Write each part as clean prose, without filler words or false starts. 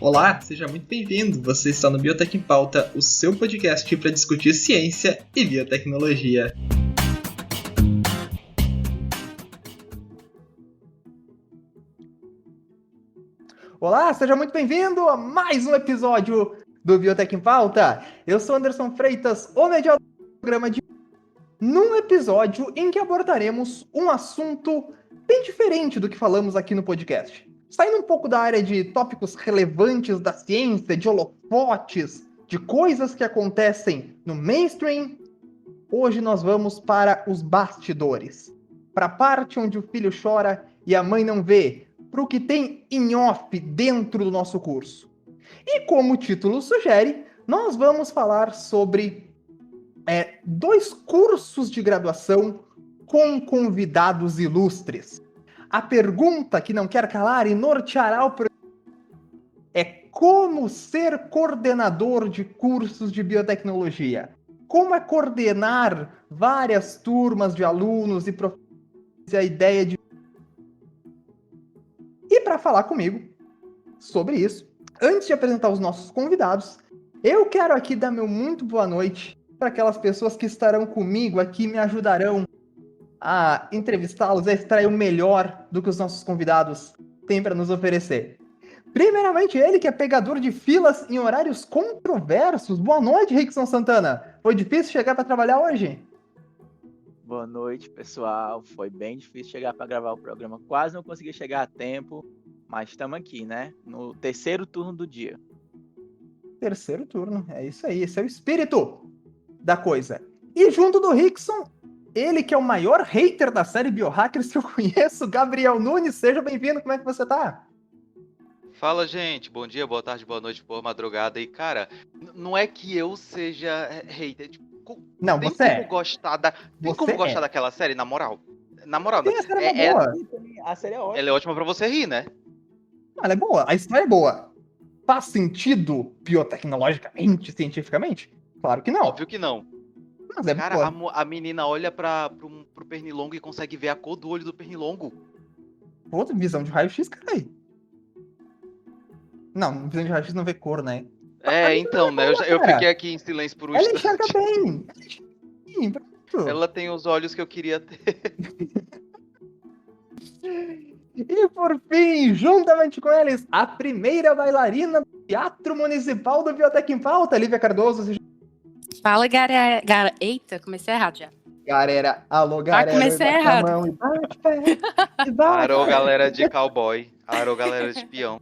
Olá, seja muito bem-vindo. Você está no Biotech em Pauta, o seu podcast para discutir ciência e biotecnologia. Olá, seja muito bem-vindo a mais um episódio do Biotech em Pauta. Eu sou Anderson Freitas, o mediador do programa de num episódio em que abordaremos um assunto bem diferente do que falamos aqui no podcast. Saindo um pouco da área de tópicos relevantes da ciência, de holofotes, de coisas que acontecem no mainstream, hoje nós vamos para os bastidores. Para a parte onde o filho chora e a mãe não vê, para o que tem em off dentro do nosso curso. E como o título sugere, nós vamos falar sobre dois cursos de graduação com convidados ilustres. A pergunta que não quer calar e norteará o programa é como ser coordenador de cursos de biotecnologia. Como é coordenar várias turmas de alunos e professores e a ideia de... E para falar comigo sobre isso, antes de apresentar os nossos convidados, eu quero aqui dar meu muito boa noite para aquelas pessoas que estarão comigo aqui, me ajudarão a entrevistá-los, a extrair o melhor do que os nossos convidados têm para nos oferecer. Primeiramente, ele que é pegador de filas em horários controversos. Boa noite, Rickson Santana. Foi difícil chegar para trabalhar hoje? Boa noite, pessoal. Foi bem difícil chegar para gravar o programa. Quase não consegui chegar a tempo, mas estamos aqui, né? No terceiro turno do dia. Terceiro turno, é isso aí. Esse é o espírito da coisa. E junto do Rickson, ele que é o maior hater da série Biohackers que eu conheço, Gabriel Nunes. Seja bem-vindo, como é que você tá? Fala, gente. Bom dia, boa tarde, boa noite, boa madrugada. E, cara, não é que eu seja hater. Tipo, Não, tem você como é. gostar da... Tem como gostar daquela série, na moral? Na moral, Sim, a série é boa. A série é ótima. Ela é ótima pra você rir, né? Ela é boa, a história é boa. Faz sentido biotecnologicamente, cientificamente? Claro que não. Óbvio que não. Mas é Cara, boa. a menina olha pro pernilongo e consegue ver a cor do olho do pernilongo. Outra visão de raio-x, caralho. Não, visão de raio-x não vê cor, né? Então, né? Eu fiquei aqui em silêncio por um Ela instante. enxerga bem. Pronto. Ela tem os olhos que eu queria ter. E por fim, juntamente com eles, a primeira bailarina do Teatro Municipal do Biotech em Pauta, Lívia Cardoso. Fala, galera. Eita, comecei errado já. Galera, alô, galera. Comecei errado. Arô, galera de cowboy. Arô, galera de peão.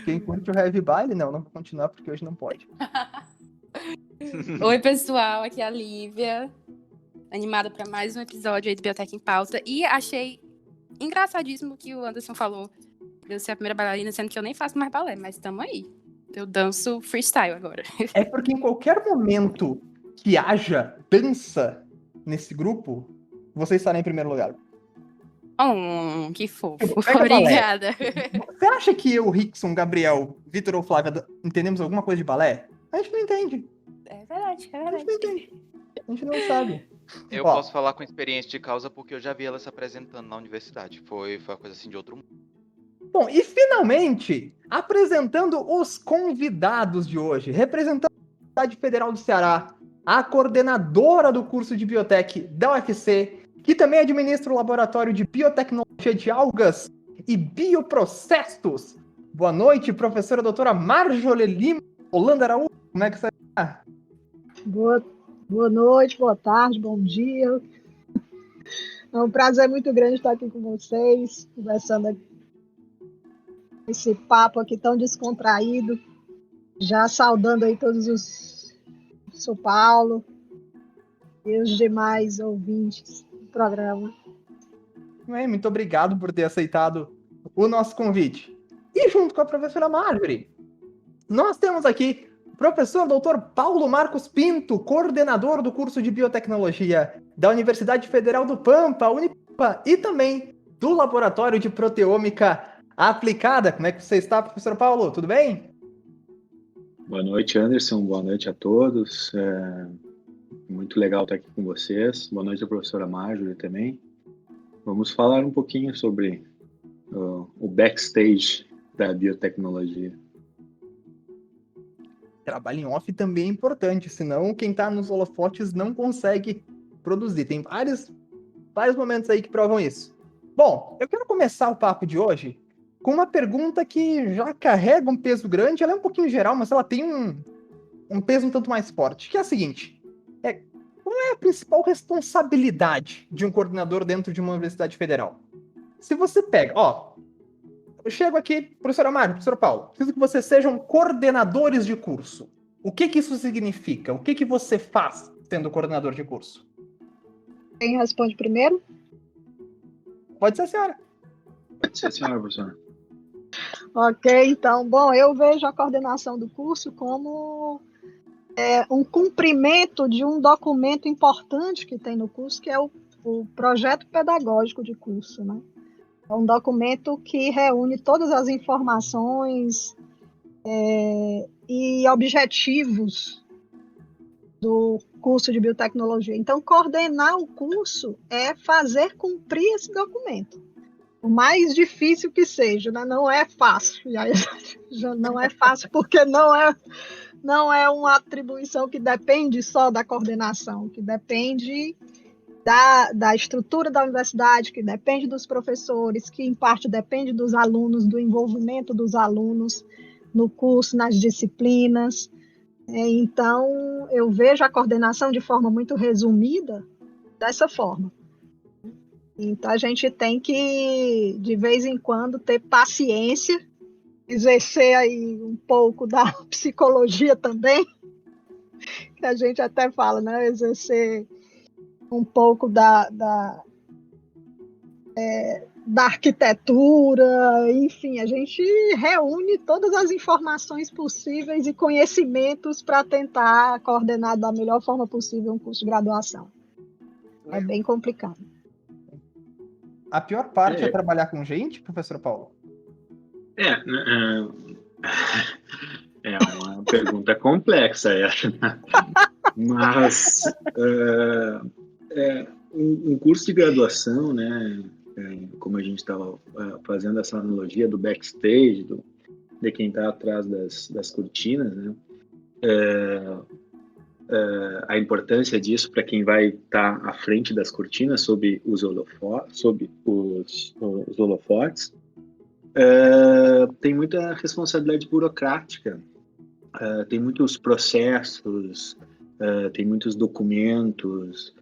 Quem curte o heavy baile, não vou continuar porque hoje não pode. Oi, pessoal, aqui é a Lívia, animada para mais um episódio aí do Biotech em Pauta. E achei engraçadíssimo que o Anderson falou de eu ser a primeira bailarina, sendo que eu nem faço mais balé, mas tamo aí. Eu danço freestyle agora. É porque em qualquer momento que haja dança nesse grupo, você estará em primeiro lugar. Que fofo. Pega Obrigada. Você acha que eu, Rickson, Gabriel, Vitor ou Flávia entendemos alguma coisa de balé? A gente não entende. É verdade, é A verdade. gente não entende. A gente não sabe. Eu Ó, posso falar com experiência de causa porque eu já vi ela se apresentando na universidade. Foi uma coisa assim de outro mundo. Bom, e finalmente, apresentando os convidados de hoje, representando a Universidade Federal do Ceará, a coordenadora do curso de Biotech da UFC, que também administra o Laboratório de Biotecnologia de Algas e Bioprocessos. Boa noite, professora doutora Marjorie Lima Holanda Araújo. Como é que você está? Boa noite, boa tarde, bom dia. É um prazer muito grande estar aqui com vocês, conversando esse papo aqui tão descontraído. Já saudando aí todos os São Paulo e os demais ouvintes do programa. Muito obrigado por ter aceitado o nosso convite. E junto com a professora Marjorie, nós temos aqui o professor Dr. Paulo Marcos Pinto, coordenador do curso de Biotecnologia da Universidade Federal do Pampa, Unipampa, e também do Laboratório de Proteômica Aplicada. Como é que você está, professor Paulo? Tudo bem? Boa noite, Anderson. Boa noite a todos. Muito legal estar aqui com vocês. Boa noite, a professora Marjorie também. Vamos falar um pouquinho sobre o backstage da biotecnologia. trabalho em off também é importante, senão quem tá nos holofotes não consegue produzir. Tem vários momentos aí que provam isso. Bom, eu quero começar o papo de hoje com uma pergunta que já carrega um peso grande, ela é um pouquinho geral, mas ela tem um peso um tanto mais forte, que é a seguinte, qual é a principal responsabilidade de um coordenador dentro de uma universidade federal? Se você pega, eu chego aqui, professora Mário, professor Paulo, preciso que vocês sejam coordenadores de curso. O que isso significa? O que você faz sendo coordenador de curso? Quem responde primeiro? Pode ser a senhora. Pode ser a senhora, professora. Ok, então, bom, eu vejo a coordenação do curso como um cumprimento de um documento importante que tem no curso, que é o projeto pedagógico de curso, né? É um documento que reúne todas as informações e objetivos do curso de biotecnologia. Então, coordenar o curso é fazer cumprir esse documento. O mais difícil que seja, né? Não é fácil. Já não é fácil porque não é uma atribuição que depende só da coordenação, que depende da estrutura da universidade, que depende dos professores, que em parte depende dos alunos, do envolvimento dos alunos no curso, nas disciplinas. Então, eu vejo a coordenação de forma muito resumida dessa forma. Então, a gente tem que, de vez em quando, ter paciência, exercer aí um pouco da psicologia também, que a gente até fala, né? Exercer um pouco da arquitetura, enfim, a gente reúne todas as informações possíveis e conhecimentos para tentar coordenar da melhor forma possível um curso de graduação. É bem complicado. A pior parte é trabalhar com gente, professor Paulo? É uma pergunta complexa essa. Mas um curso de graduação, né, como a gente estava fazendo essa analogia do backstage, de quem está atrás das cortinas, né, a importância disso para quem vai estar à frente das cortinas sob os holofotes, tem muita responsabilidade burocrática, tem muitos processos, tem muitos documentos,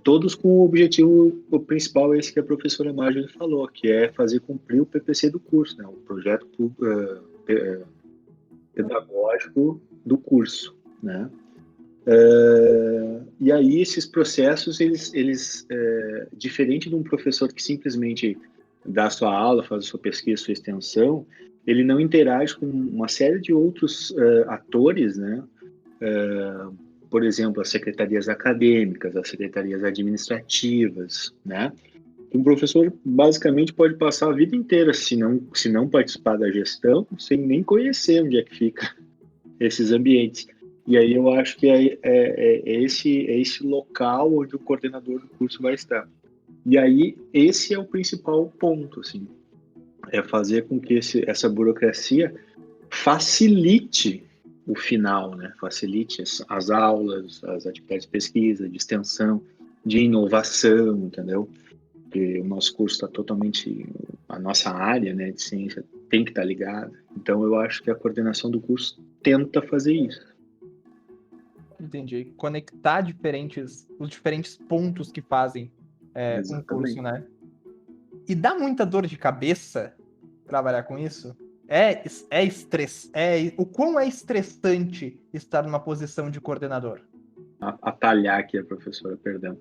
todos com o objetivo principal, esse que a professora Marjorie falou, que é fazer cumprir o PPC do curso, né, o projeto pedagógico do curso, né? E aí esses processos, eles diferente de um professor que simplesmente dá sua aula, faz a sua pesquisa, sua extensão, ele não interage com uma série de outros atores, né? Por exemplo, as secretarias acadêmicas, as secretarias administrativas, né? Um professor basicamente pode passar a vida inteira, se não participar da gestão, sem nem conhecer onde é que fica esses ambientes. E aí eu acho que é esse local onde o coordenador do curso vai estar. E aí esse é o principal ponto, assim, é fazer com que essa burocracia facilite o final, né? Facilite as aulas, as atividades de pesquisa, de extensão, de inovação, entendeu? Porque o nosso curso está totalmente, a nossa área, né, de ciência tem que estar ligada. Então eu acho que a coordenação do curso tenta fazer isso. Entendi. Conectar os diferentes pontos que fazem um curso, né? E dá muita dor de cabeça trabalhar com isso? O quão é estressante estar numa posição de coordenador? Atalhar aqui a professora, perdão.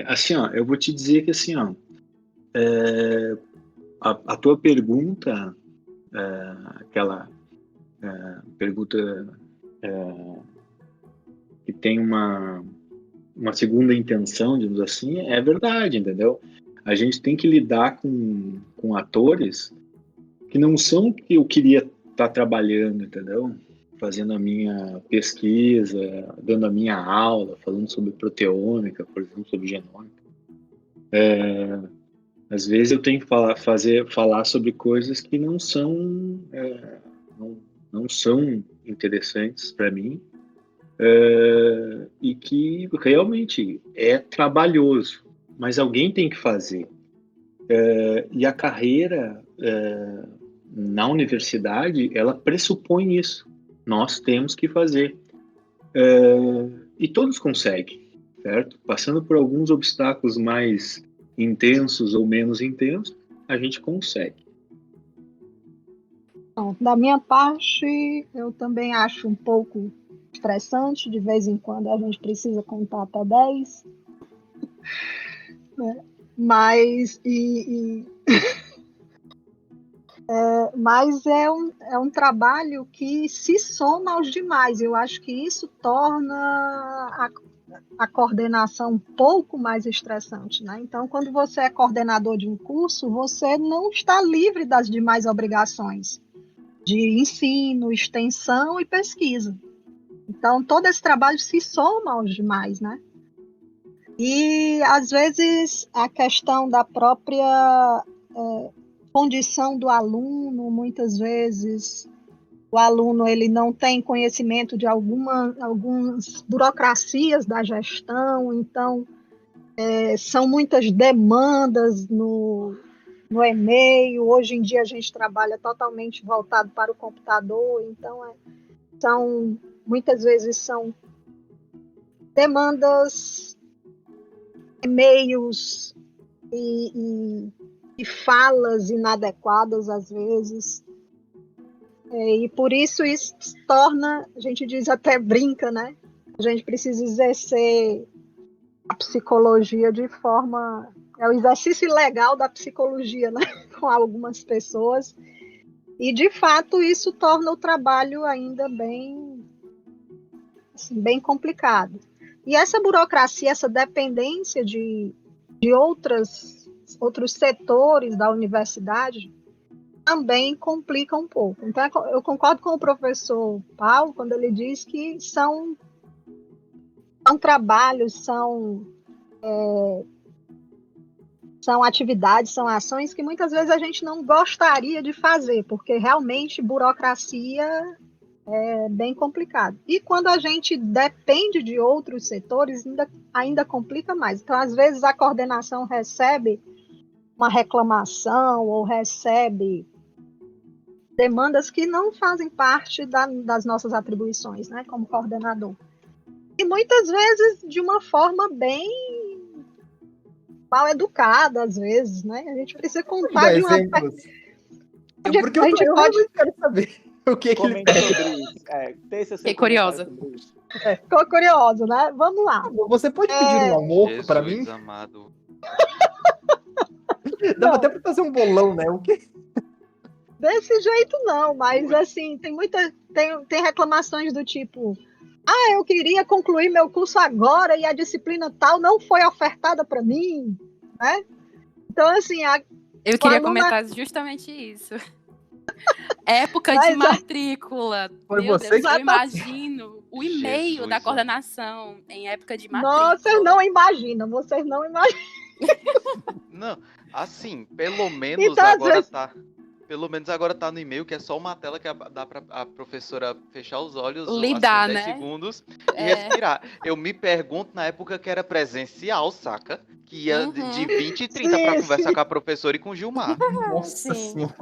Assim, ó, eu vou te dizer que assim, ó, a tua pergunta, aquela pergunta que tem uma segunda intenção, digamos assim, é verdade, entendeu? A gente tem que lidar com atores que não são o que eu queria estar trabalhando, entendeu? Fazendo a minha pesquisa, dando a minha aula, falando sobre proteômica, por exemplo, sobre genômica. Às vezes eu tenho que falar sobre coisas que não são, não são interessantes para mim, e que realmente é trabalhoso, mas alguém tem que fazer. E a carreira na universidade, ela pressupõe isso. Nós temos que fazer. E todos conseguem, certo? Passando por alguns obstáculos mais intensos ou menos intensos, a gente consegue. Bom, da minha parte, eu também acho um pouco estressante. De vez em quando a gente precisa contar até 10. Né? Mas, mas é um trabalho que se soma aos demais. Eu acho que isso torna a coordenação um pouco mais estressante, né? Então, quando você é coordenador de um curso, você não está livre das demais obrigações de ensino, extensão e pesquisa. Então, todo esse trabalho se soma aos demais, né? E, às vezes, a questão da própria condição do aluno, muitas vezes, o aluno ele não tem conhecimento de algumas burocracias da gestão, então, são muitas demandas no e-mail. Hoje em dia, a gente trabalha totalmente voltado para o computador, então, muitas vezes são demandas, e-mails e falas inadequadas às vezes, e por isso torna, a gente diz, até brinca, né? A gente precisa exercer a psicologia de forma, é o exercício legal da psicologia, né? Com algumas pessoas, e de fato isso torna o trabalho ainda bem, assim, bem complicado. E essa burocracia, essa dependência de outros setores da universidade também complica um pouco. Então, eu concordo com o professor Paulo quando ele diz que são trabalhos, são atividades, são ações que muitas vezes a gente não gostaria de fazer, porque realmente burocracia é bem complicado. E quando a gente depende de outros setores, ainda complica mais. Então, às vezes, a coordenação recebe uma reclamação ou recebe demandas que não fazem parte das nossas atribuições, né, como coordenador. E muitas vezes de uma forma bem mal educada, às vezes, né? A gente precisa contar de uma... Porque eu realmente quero saber o que ele Comente sobre isso. Fiquei curiosa. Ficou curioso, né? Vamos lá. Você pode pedir um almoço para mim? Amado. Dá até para fazer um bolão, né? O quê? Desse jeito não, mas assim, tem reclamações do tipo: eu queria concluir meu curso agora e a disciplina tal não foi ofertada para mim, né? Então, assim, eu queria comentar justamente isso. Época de matrícula. Foi Meu você Deus, eu imagino o e-mail da coordenação em época de matrícula. Vocês não imaginam. Não, assim, pelo menos então, agora vezes... tá. Pelo menos agora tá no e-mail, que é só uma tela que dá pra a professora fechar os olhos, lidar, assim, 10 segundos e respirar. Eu me pergunto na época que era presencial, saca? Que ia de 20 e 30 pra conversar com a professora e com o Gilmar. Nossa Senhora.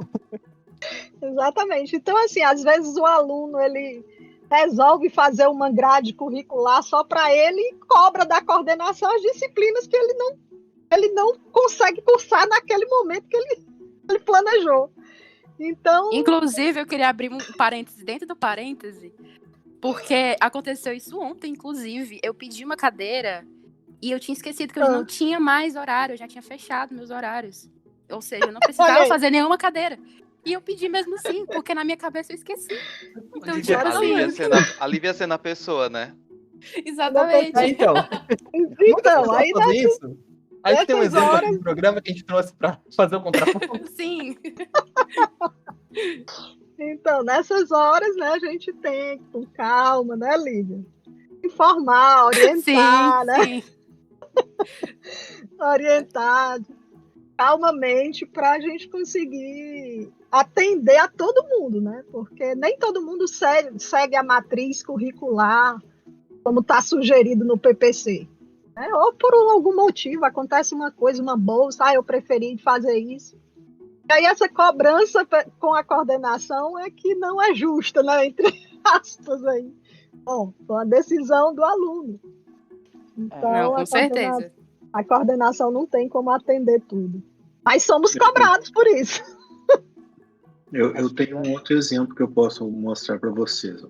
Exatamente. Então, assim, às vezes o aluno, ele resolve fazer uma grade curricular só para ele e cobra da coordenação as disciplinas que ele não consegue cursar naquele momento que ele planejou. Então... Inclusive, eu queria abrir um parêntese dentro do parêntese, porque aconteceu isso ontem, inclusive. Eu pedi uma cadeira e eu tinha esquecido que eu não tinha mais horário, eu já tinha fechado meus horários. Ou seja, eu não precisava fazer nenhuma cadeira. E eu pedi mesmo assim, porque na minha cabeça eu esqueci. Então, alivia sendo a pessoa, né? Exatamente. Então aí dá isso. Aí tem um exemplo aqui do programa que a gente trouxe para fazer o contraponto. Sim. Então, nessas horas, né, a gente tem, com calma, né, Lívia? Informar, orientar, sim, né? Sim. Orientar. calmamente para a gente conseguir atender a todo mundo, né? Porque nem todo mundo segue a matriz curricular como está sugerido no PPC. Né? Ou por algum motivo acontece uma coisa, uma bolsa, eu preferi fazer isso. E aí essa cobrança com a coordenação é que não é justa, né? Entre aspas aí. Bom, foi uma decisão do aluno. Então, Não, com certeza. a coordenação não tem como atender tudo. Mas somos cobrados por isso. Eu tenho um outro exemplo que eu posso mostrar para vocês.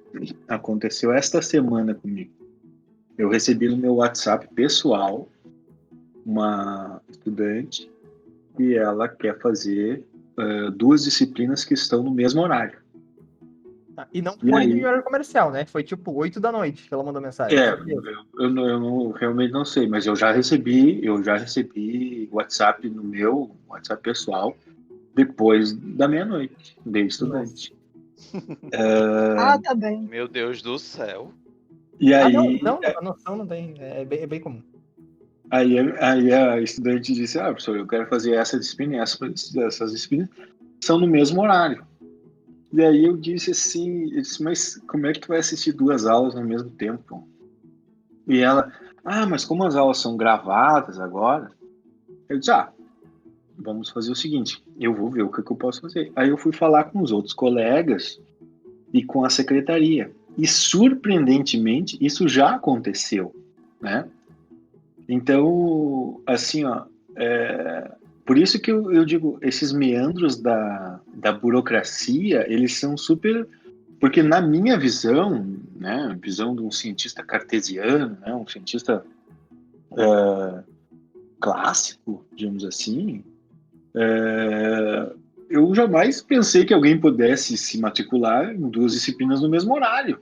Aconteceu esta semana comigo. Eu recebi no meu WhatsApp pessoal uma estudante e ela quer fazer 2 disciplinas que estão no mesmo horário. E não E foi aí? em horário comercial, né? Foi tipo 8 da noite que ela mandou mensagem. Eu realmente não sei, mas eu já recebi WhatsApp no meu WhatsApp pessoal depois da meia-noite, de estudante. Tá bem. Meu Deus do céu. E aí, Não, a noção não tem. É bem comum. aí a estudante disse, professor, eu quero fazer essa disciplina e essas disciplinas são no mesmo horário. E aí eu disse assim, mas como é que tu vai assistir 2 aulas no mesmo tempo? E ela, mas como as aulas são gravadas agora, eu disse, vamos fazer o seguinte, eu vou ver o que eu posso fazer. Aí eu fui falar com os outros colegas e com a secretaria. E surpreendentemente, isso já aconteceu, né? Então, assim, por isso que eu digo, esses meandros da burocracia, eles são super... Porque na minha visão, né, visão de um cientista cartesiano, né, um cientista clássico, digamos assim, eu jamais pensei que alguém pudesse se matricular em 2 disciplinas no mesmo horário.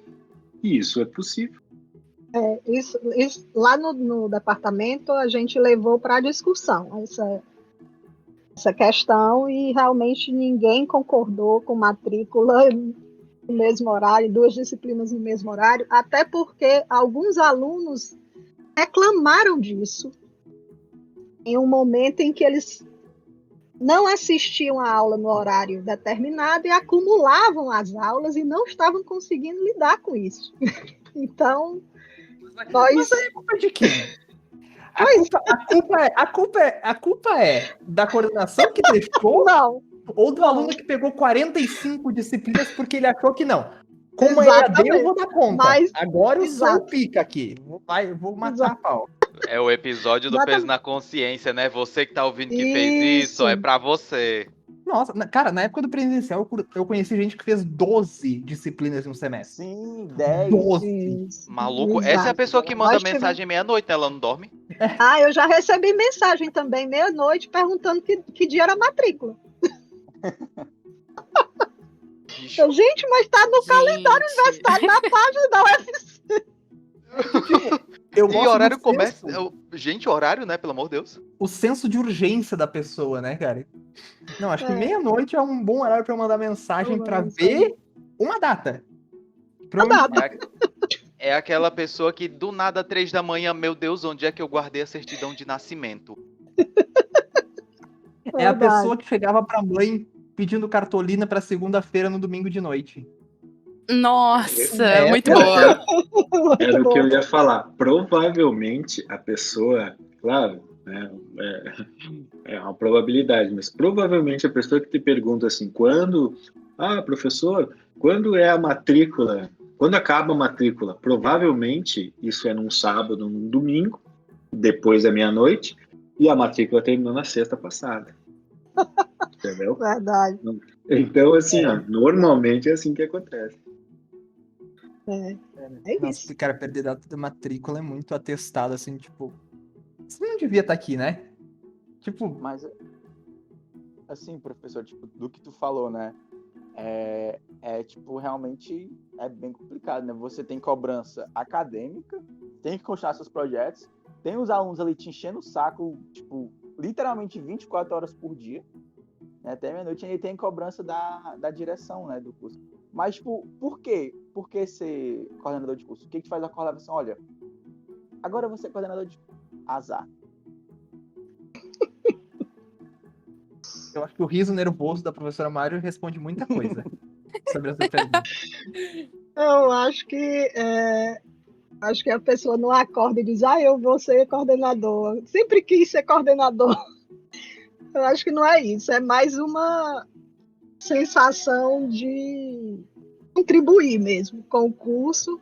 E isso é possível. Isso, lá no departamento a gente levou para discussão essa questão e realmente ninguém concordou com matrícula no mesmo horário, 2 disciplinas no mesmo horário, até porque alguns alunos reclamaram disso em um momento em que eles não assistiam a aula no horário determinado e acumulavam as aulas e não estavam conseguindo lidar com isso. Então, Mas aí é culpa de quem? A culpa é da coordenação que deixou não. ou do aluno que pegou 45 disciplinas porque ele achou que não. Como é EAD, eu vou dar conta. Mas, agora eu sou o exato. pica aqui. Vou matar a pau. É o episódio do peso na consciência, né? Você que tá ouvindo que fez isso, é pra você. Nossa, cara, na época do presencial eu conheci gente que fez 12 disciplinas em um semestre. Sim, 10. 12. Maluco, Exato. essa é a pessoa que manda mensagem meia-noite, né? Ela não dorme? Eu já recebi mensagem também, meia-noite, perguntando que dia era a matrícula. Gente, mas tá no calendário universitário, na página da UFC. E horário começa. Gente, horário, né? Pelo amor de Deus. O senso de urgência da pessoa, né, cara? Não, acho que meia-noite é um bom horário pra eu mandar mensagem pra ver uma data. É aquela pessoa que do nada, 3 da manhã, meu Deus, onde é que eu guardei a certidão de nascimento? É a pessoa que chegava pra mãe pedindo cartolina pra segunda-feira no domingo de noite. Nossa, muito boa. Era o que eu ia falar. Provavelmente a pessoa, claro, né, é uma probabilidade, mas provavelmente a pessoa que te pergunta assim, professor, quando é a matrícula? Quando acaba a matrícula? Provavelmente isso é num sábado, num domingo, depois da meia-noite, e a matrícula terminou na sexta passada. Entendeu? Verdade. Então, assim, normalmente é assim que acontece. É isso. Cara, perder data da matrícula é muito atestado, assim, tipo... Você não devia estar aqui, né? Tipo... Mas, assim, professor, tipo, do que tu falou, né? Tipo, realmente é bem complicado, né? Você tem cobrança acadêmica, tem que continuar seus projetos, tem os alunos ali te enchendo o saco, tipo, literalmente 24 horas por dia, né? Até meia-noite, e tem cobrança da direção, né, do curso. Mas, tipo, por quê? Por que ser coordenador de curso? O que te faz a coordenação? Olha, agora você é coordenador de azar. Eu acho que o riso nervoso da professora Mário responde muita coisa sobre essa pergunta. Eu acho que a pessoa não acorda e diz, eu vou ser coordenador. Sempre quis ser coordenador. Eu acho que não é isso. É mais uma sensação de contribuir mesmo com o curso,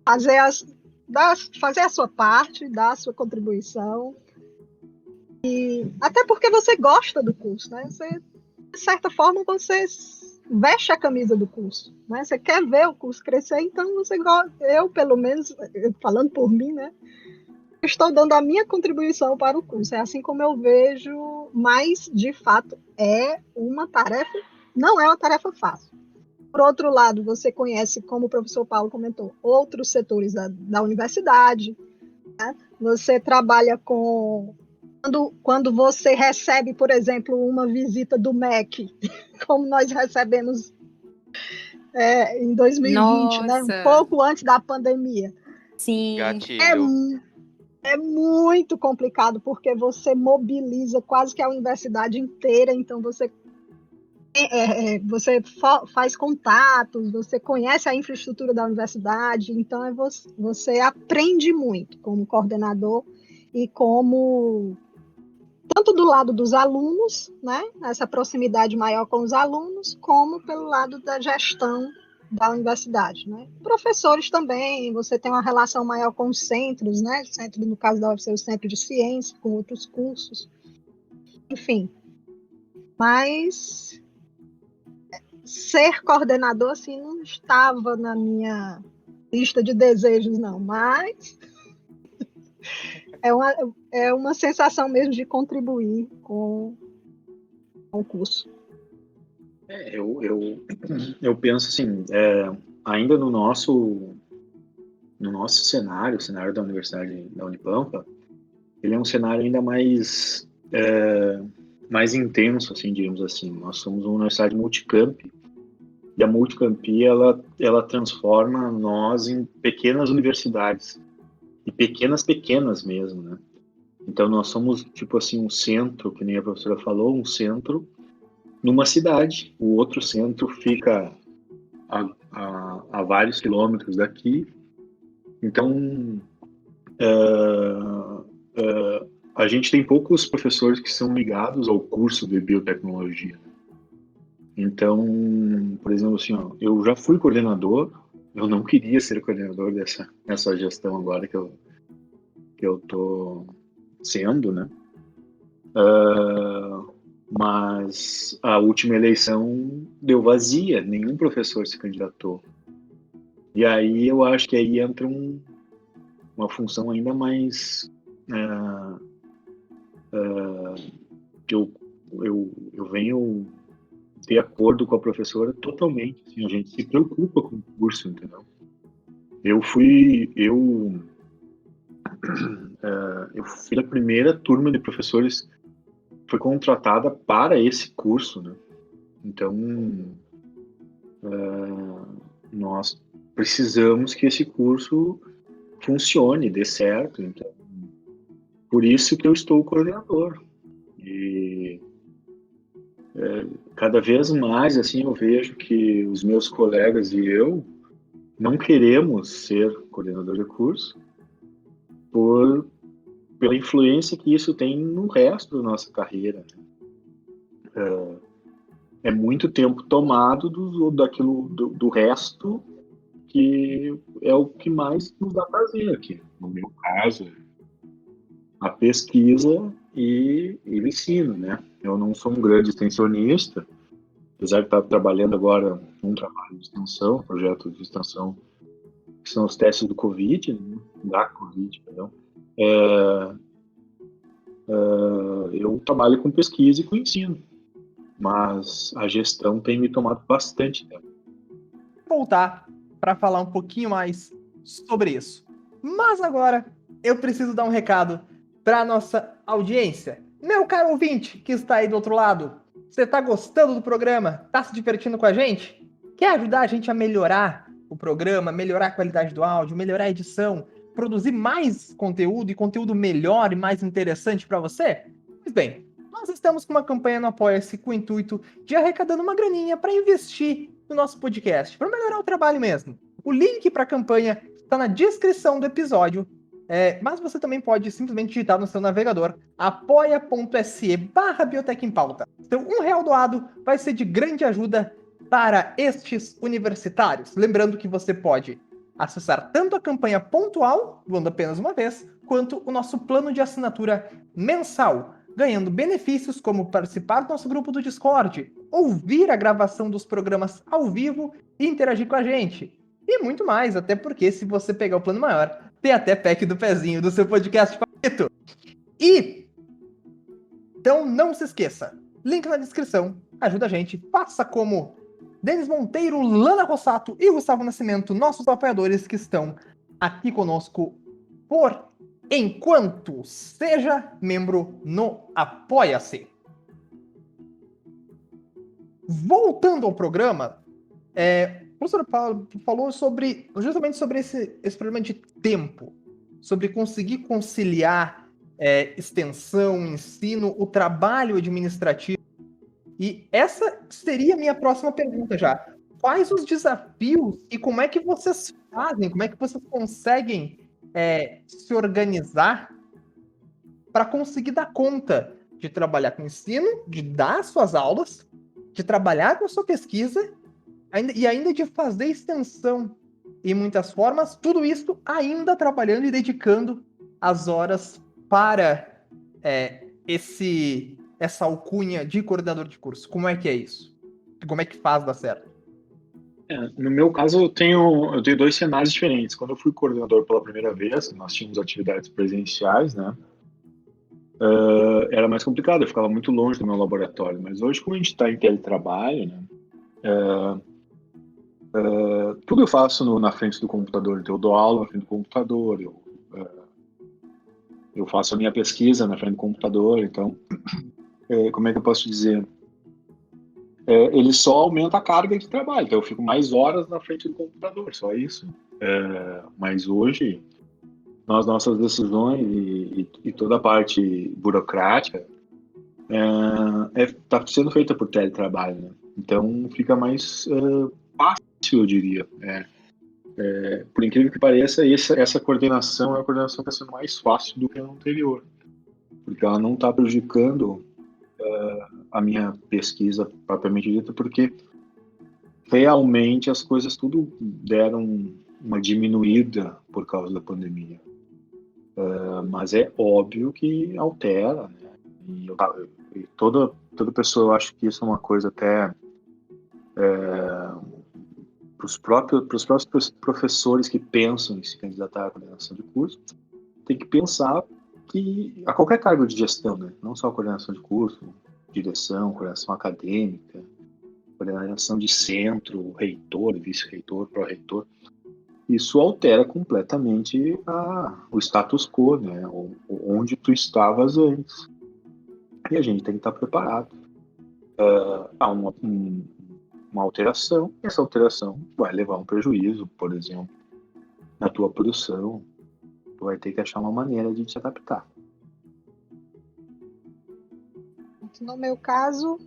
fazer a sua parte, dar a sua contribuição. E até porque você gosta do curso, né? De certa forma, você veste a camisa do curso, né? Você quer ver o curso crescer, então você gosta. Eu, pelo menos, falando por mim, né? Estou dando a minha contribuição para o curso. É assim como eu vejo, mas, de fato, não é uma tarefa fácil. Por outro lado, você conhece, como o professor Paulo comentou, outros setores da universidade, né? Você trabalha com... Quando você recebe, por exemplo, uma visita do MEC, como nós recebemos em 2020, né? Um pouco antes da pandemia. Sim. Gatilho. É muito complicado, porque você mobiliza quase que a universidade inteira, então você faz contatos, você conhece a infraestrutura da universidade, então você aprende muito como coordenador e como tanto do lado dos alunos, né, essa proximidade maior com os alunos, como pelo lado da gestão da universidade, né? Professores também, você tem uma relação maior com os centros, né? Centro, no caso da UFC, o centro de ciência, com outros cursos, enfim. Mas ser coordenador, assim, não estava na minha lista de desejos, não, mas é uma sensação mesmo de contribuir com o curso. Eu penso assim, ainda no nosso cenário, o cenário da Universidade da Unipampa, ele é um cenário ainda mais intenso, assim, digamos assim. Nós somos uma universidade multicamp, e a multicampi, ela transforma nós em pequenas universidades, e pequenas mesmo, né? Então nós somos, tipo assim, um centro, que nem a professora falou, um centro numa cidade. O outro centro fica a vários quilômetros daqui. Então, a gente tem poucos professores que são ligados ao curso de biotecnologia. Então, por exemplo, assim, eu já fui coordenador, eu não queria ser coordenador dessa gestão agora que eu tô sendo, né? Mas a última eleição deu vazia, nenhum professor se candidatou. E aí eu acho que aí entra uma função ainda mais que eu venho de acordo com a professora totalmente. Assim, a gente se preocupa com o curso, entendeu? Eu fui a primeira turma de professores que foi contratada para esse curso, né? Então, nós precisamos que esse curso funcione, dê certo. Então, por isso que eu estou coordenador. E cada vez mais, assim, eu vejo que os meus colegas e eu não queremos ser coordenador de curso pela influência que isso tem no resto da nossa carreira. É muito tempo tomado do resto, que é o que mais nos dá prazer aqui. No meu caso, a pesquisa e o ensino, né? Eu não sou um grande extensionista, apesar de estar trabalhando agora um trabalho de extensão, projeto de extensão, que são os testes do Covid, né? Da Covid, perdão. Eu trabalho com pesquisa e com ensino, mas a gestão tem me tomado bastante tempo. Vou voltar para falar um pouquinho mais sobre isso. Mas agora eu preciso dar um recado para nossa audiência. Meu caro ouvinte que está aí do outro lado, você está gostando do programa? Está se divertindo com a gente? Quer ajudar a gente a melhorar o programa, melhorar a qualidade do áudio, melhorar a edição, produzir mais conteúdo e conteúdo melhor e mais interessante para você? Pois bem, nós estamos com uma campanha no Apoia-se com o intuito de arrecadando uma graninha para investir no nosso podcast, para melhorar o trabalho mesmo. O link para a campanha está na descrição do episódio, mas você também pode simplesmente digitar no seu navegador apoia.se/Biotech em Pauta. Então, R$1 doado vai ser de grande ajuda para estes universitários. Lembrando que você pode acessar tanto a campanha pontual, doando apenas uma vez, quanto o nosso plano de assinatura mensal, ganhando benefícios como participar do nosso grupo do Discord, ouvir a gravação dos programas ao vivo e interagir com a gente. E muito mais, até porque se você pegar o plano maior, tem até pack do pezinho do seu podcast favorito. Então não se esqueça, link na descrição, ajuda a gente, faça como Denis Monteiro, Lana Rossato e Gustavo Nascimento, nossos apoiadores que estão aqui conosco por enquanto. Seja membro no Apoia-se. Voltando ao programa, o professor Paulo falou justamente sobre esse problema de tempo, sobre conseguir conciliar extensão, ensino, o trabalho administrativo. E essa seria a minha próxima pergunta já. Quais os desafios e como é que vocês fazem, como é que vocês conseguem se organizar para conseguir dar conta de trabalhar com ensino, de dar suas aulas, de trabalhar com a sua pesquisa e ainda de fazer extensão em muitas formas, tudo isso ainda trabalhando e dedicando as horas para essa alcunha de coordenador de curso. Como é que é isso? Como é que faz dar certo? No meu caso, eu tenho 2 cenários diferentes. Quando eu fui coordenador pela primeira vez, nós tínhamos atividades presenciais, né? Era mais complicado, eu ficava muito longe do meu laboratório. Mas hoje, como a gente está em teletrabalho, né? Tudo eu faço na frente do computador. Então, eu dou aula na frente do computador, eu faço a minha pesquisa na frente do computador. Então, como é que eu posso dizer? Ele só aumenta a carga de trabalho, então eu fico mais horas na frente do computador, só isso. Mas hoje, nas nossas decisões e toda a parte burocrática está sendo feita por teletrabalho, né? Então fica mais fácil, eu diria. Por incrível que pareça, essa coordenação é a coordenação que está sendo mais fácil do que a anterior, porque ela não está prejudicando a minha pesquisa propriamente dita, porque realmente as coisas tudo deram uma diminuída por causa da pandemia. Mas é óbvio que altera, né? E toda pessoa, eu acho que isso é uma coisa até para os próprios professores que pensam em se candidatar à coordenação de curso, tem que pensar que a qualquer cargo de gestão, né? Não só a coordenação de curso, direção, coordenação acadêmica, coordenação de centro, reitor, vice-reitor, pró-reitor, isso altera completamente o status quo, né? Onde tu estavas antes. E a gente tem que estar preparado a uma alteração, e essa alteração vai levar a um prejuízo, por exemplo, na tua produção. Tu vai ter que achar uma maneira de te adaptar. No meu caso,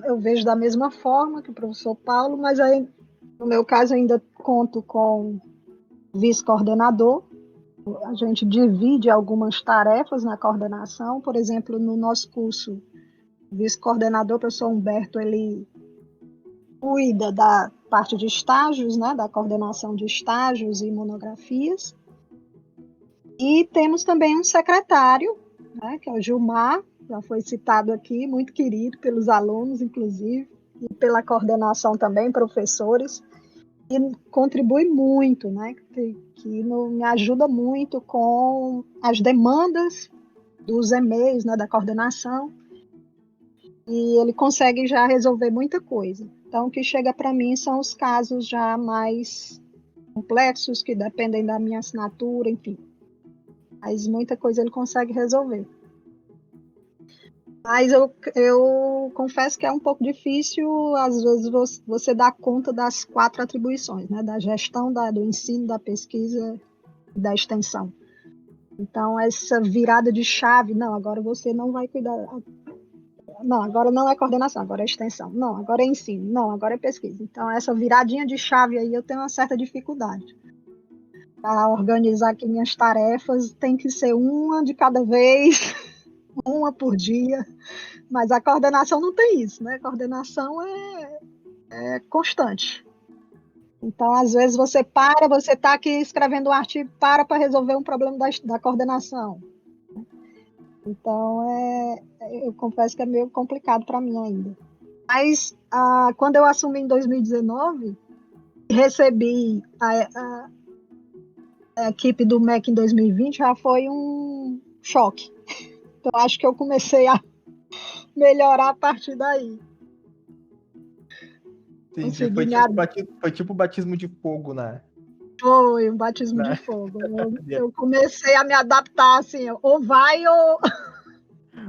eu vejo da mesma forma que o professor Paulo, mas aí, no meu caso, ainda conto com vice-coordenador. A gente divide algumas tarefas na coordenação. Por exemplo, no nosso curso, o vice-coordenador, o professor Humberto, ele cuida da parte de estágios, né, da coordenação de estágios e monografias. E temos também um secretário, né, que é o Gilmar, já foi citado aqui, muito querido pelos alunos, inclusive, e pela coordenação também, professores, e contribui muito, né, que me ajuda muito com as demandas dos e-mails, né, da coordenação, e ele consegue já resolver muita coisa. Então, o que chega para mim são os casos já mais complexos, que dependem da minha assinatura, enfim. Mas muita coisa ele consegue resolver. Mas eu confesso que é um pouco difícil, às vezes, você dar conta das 4 atribuições, né? Da gestão do ensino, da pesquisa e da extensão. Então, essa virada de chave, não, agora você não vai cuidar. Não, agora não é coordenação, agora é extensão. Não, agora é ensino. Não, agora é pesquisa. Então, essa viradinha de chave aí eu tenho uma certa dificuldade. Para organizar aqui minhas tarefas, tem que ser uma de cada vez, uma por dia. Mas a coordenação não tem isso, né? A coordenação é constante. Então, às vezes, você está aqui escrevendo um artigo, para resolver um problema da coordenação. Então, eu confesso que é meio complicado para mim ainda. Mas, quando eu assumi em 2019, recebi a equipe do MEC em 2020, já foi um choque. Então, acho que eu comecei a melhorar a partir daí. Entendi. Foi tipo batismo de fogo, né? Foi um batismo de fogo. Eu comecei a me adaptar assim, ou vai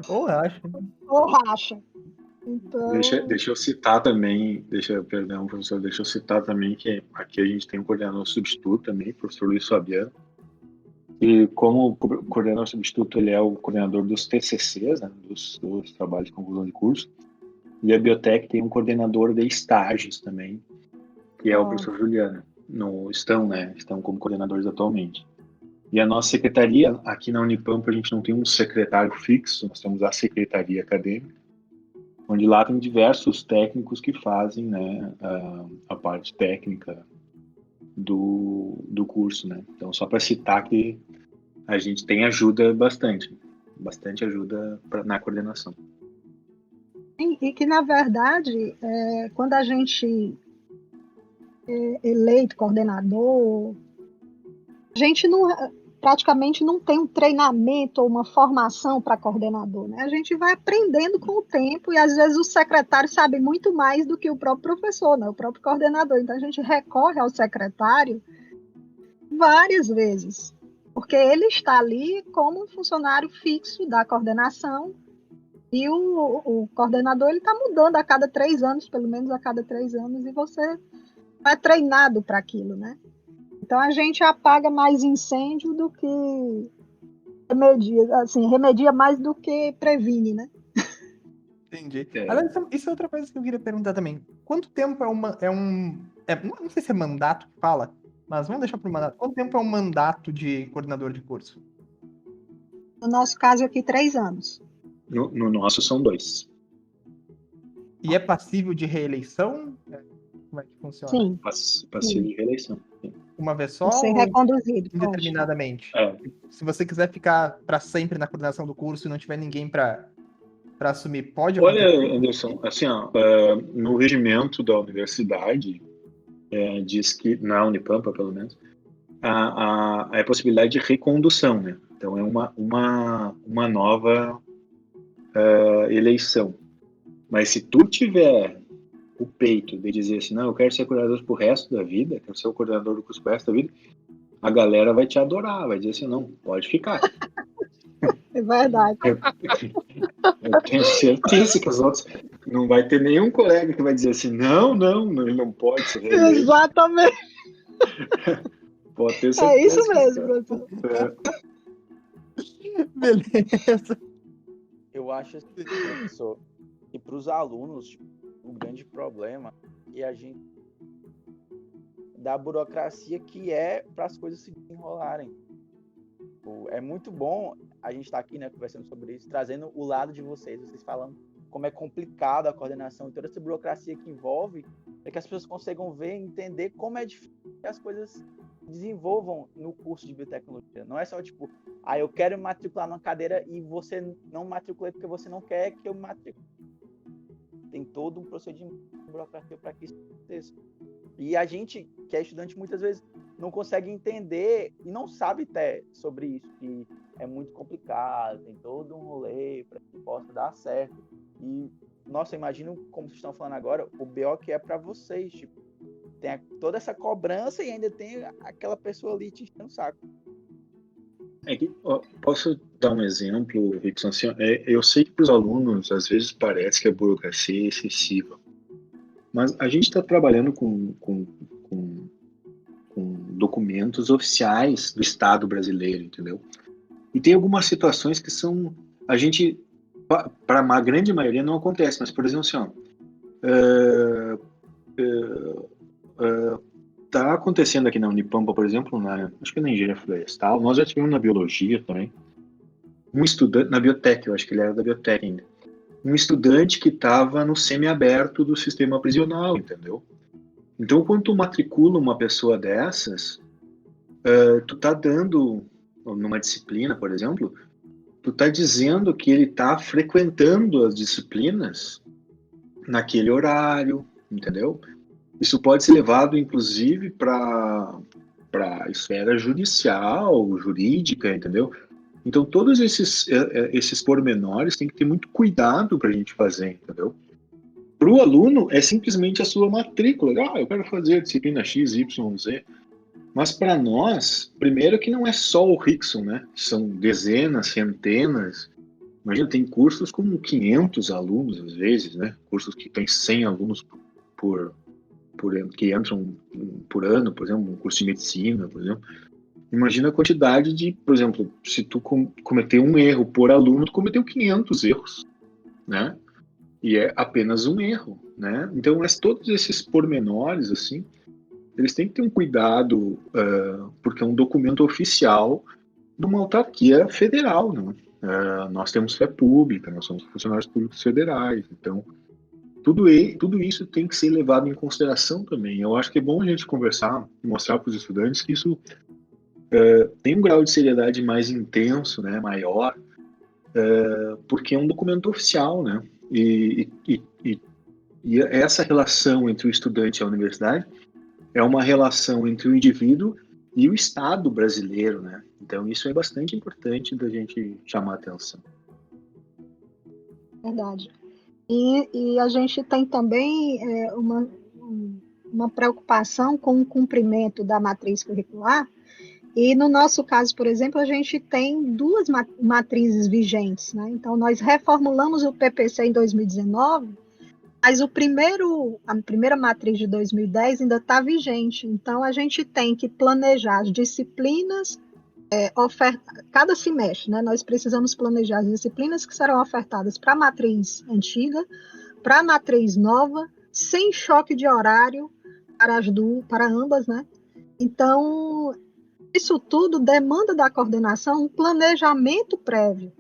Ou racha. ou racha. Então... Deixa eu citar também, perdão, professor, deixa eu citar também que aqui a gente tem um coordenador substituto também, professor Luiz Fabiano. E como coordenador substituto, ele é o coordenador dos TCCs, né, dos trabalhos de conclusão de curso. E a Biotech tem um coordenador de estágios também, que é o professor Juliano. Estão como coordenadores atualmente. E a nossa secretaria, aqui na Unipampa, a gente não tem um secretário fixo, nós temos a secretaria acadêmica, onde lá tem diversos técnicos que fazem, né, a parte técnica do curso, né? Então, só para citar que a gente tem ajuda bastante ajuda na coordenação. E que, na verdade, quando a gente é eleito coordenador, a gente praticamente não tem um treinamento ou uma formação para coordenador, né? A gente vai aprendendo com o tempo e, às vezes, o secretário sabe muito mais do que o próprio professor, né? O próprio coordenador. Então, a gente recorre ao secretário várias vezes, porque ele está ali como um funcionário fixo da coordenação e o coordenador ele está mudando a cada 3 anos, pelo menos a cada 3 anos, e você é treinado para aquilo, né? Então a gente apaga mais incêndio do que remedia mais do que previne, né? Entendi. Aliás, isso é outra coisa que eu queria perguntar também. Quanto tempo não sei se é mandato que fala, mas vamos deixar para o mandato. Quanto tempo é um mandato de coordenador de curso? No nosso caso aqui, 3 anos. No nosso são 2. E é passível de reeleição? Como é que funciona? Sim. Passível de reeleição. Sim. Uma vez só? Ser reconduzido. Indeterminadamente. Se você quiser ficar para sempre na coordenação do curso e não tiver ninguém para assumir, pode acontecer? Olha, Anderson, assim, no regimento da universidade, diz que, na Unipampa, pelo menos, há a possibilidade de recondução, né? Então, é uma nova eleição. Mas se tu tiver o peito de dizer assim, não, eu quero ser coordenador pro resto da vida, quero ser o coordenador do curso pro resto da vida, a galera vai te adorar, vai dizer assim, não, pode ficar. É verdade. Eu tenho certeza que os outros não vai ter nenhum colega que vai dizer assim, não, ele não pode ser reeleito. Exatamente. Pode ter certeza. É isso mesmo, professor. Beleza. Eu acho assim, professor, que para os alunos o grande problema é a gente da burocracia que é para as coisas se desenrolarem. É muito bom a gente estar aqui, né, conversando sobre isso, trazendo o lado de vocês falando como é complicado a coordenação e toda essa burocracia que envolve, para que as pessoas consigam ver e entender como é difícil que as coisas desenvolvam no curso de biotecnologia. Não é só tipo, eu quero me matricular numa cadeira e você não matriculei porque você não quer que eu me matricule. Tem todo um procedimento de burocracia para que isso aconteça. E a gente, que é estudante, muitas vezes não consegue entender e não sabe até sobre isso, que é muito complicado, tem todo um rolê para que possa dar certo. E, nossa, imagino, como vocês estão falando agora, o BO que é para vocês, tipo, tem toda essa cobrança e ainda tem aquela pessoa ali te enchendo o saco. Posso dar um exemplo, Rickson? Assim, eu sei que para os alunos, às vezes, parece que a burocracia é excessiva. Mas a gente está trabalhando com documentos oficiais do Estado brasileiro, entendeu? E tem algumas situações que são, a gente, para a grande maioria não acontece, mas, por exemplo, assim, ó, tá acontecendo aqui na Unipampa, por exemplo, acho que na engenharia florestal, nós já tivemos na biologia também, um estudante, na biotec, eu acho que ele era da biotec ainda, um estudante que estava no semiaberto do sistema prisional, entendeu? Então, quando tu matricula uma pessoa dessas, tu tá dando, numa disciplina, por exemplo, tu tá dizendo que ele tá frequentando as disciplinas naquele horário, entendeu? Isso pode ser levado, inclusive, para a esfera judicial, jurídica, entendeu? Então, todos esses pormenores tem que ter muito cuidado para a gente fazer, entendeu? Para o aluno, é simplesmente a sua matrícula. Eu quero fazer a disciplina X, Y, Z. Mas para nós, primeiro que não é só o Rickson, né? São dezenas, centenas. Imagina, tem cursos com 500 alunos, às vezes, né? Cursos que tem 100 alunos que entram por ano, por exemplo, um curso de medicina, por exemplo. Imagina a quantidade de, por exemplo, se tu cometer um erro por aluno, tu cometeu 500 erros, né? E é apenas um erro, né? Então, todos esses pormenores, assim, eles têm que ter um cuidado, porque é um documento oficial de uma autarquia federal, né? Nós temos fé pública, nós somos funcionários públicos federais, então tudo isso tem que ser levado em consideração também. Eu acho que é bom a gente conversar, mostrar para os estudantes que isso tem um grau de seriedade mais intenso, né, maior, porque é um documento oficial, né? E essa relação entre o estudante e a universidade é uma relação entre o indivíduo e o Estado brasileiro, né? Então isso é bastante importante da gente chamar a atenção. Verdade. E a gente tem também uma preocupação com o cumprimento da matriz curricular. E no nosso caso, por exemplo, a gente tem duas matrizes vigentes, né? Então, nós reformulamos o PPC em 2019, mas a primeira matriz de 2010 ainda está vigente. Então, a gente tem que planejar as disciplinas cada semestre, né? Nós precisamos planejar as disciplinas que serão ofertadas para a matriz antiga, para a matriz nova, sem choque de horário para ambas, né? Então, isso tudo demanda da coordenação um planejamento prévio.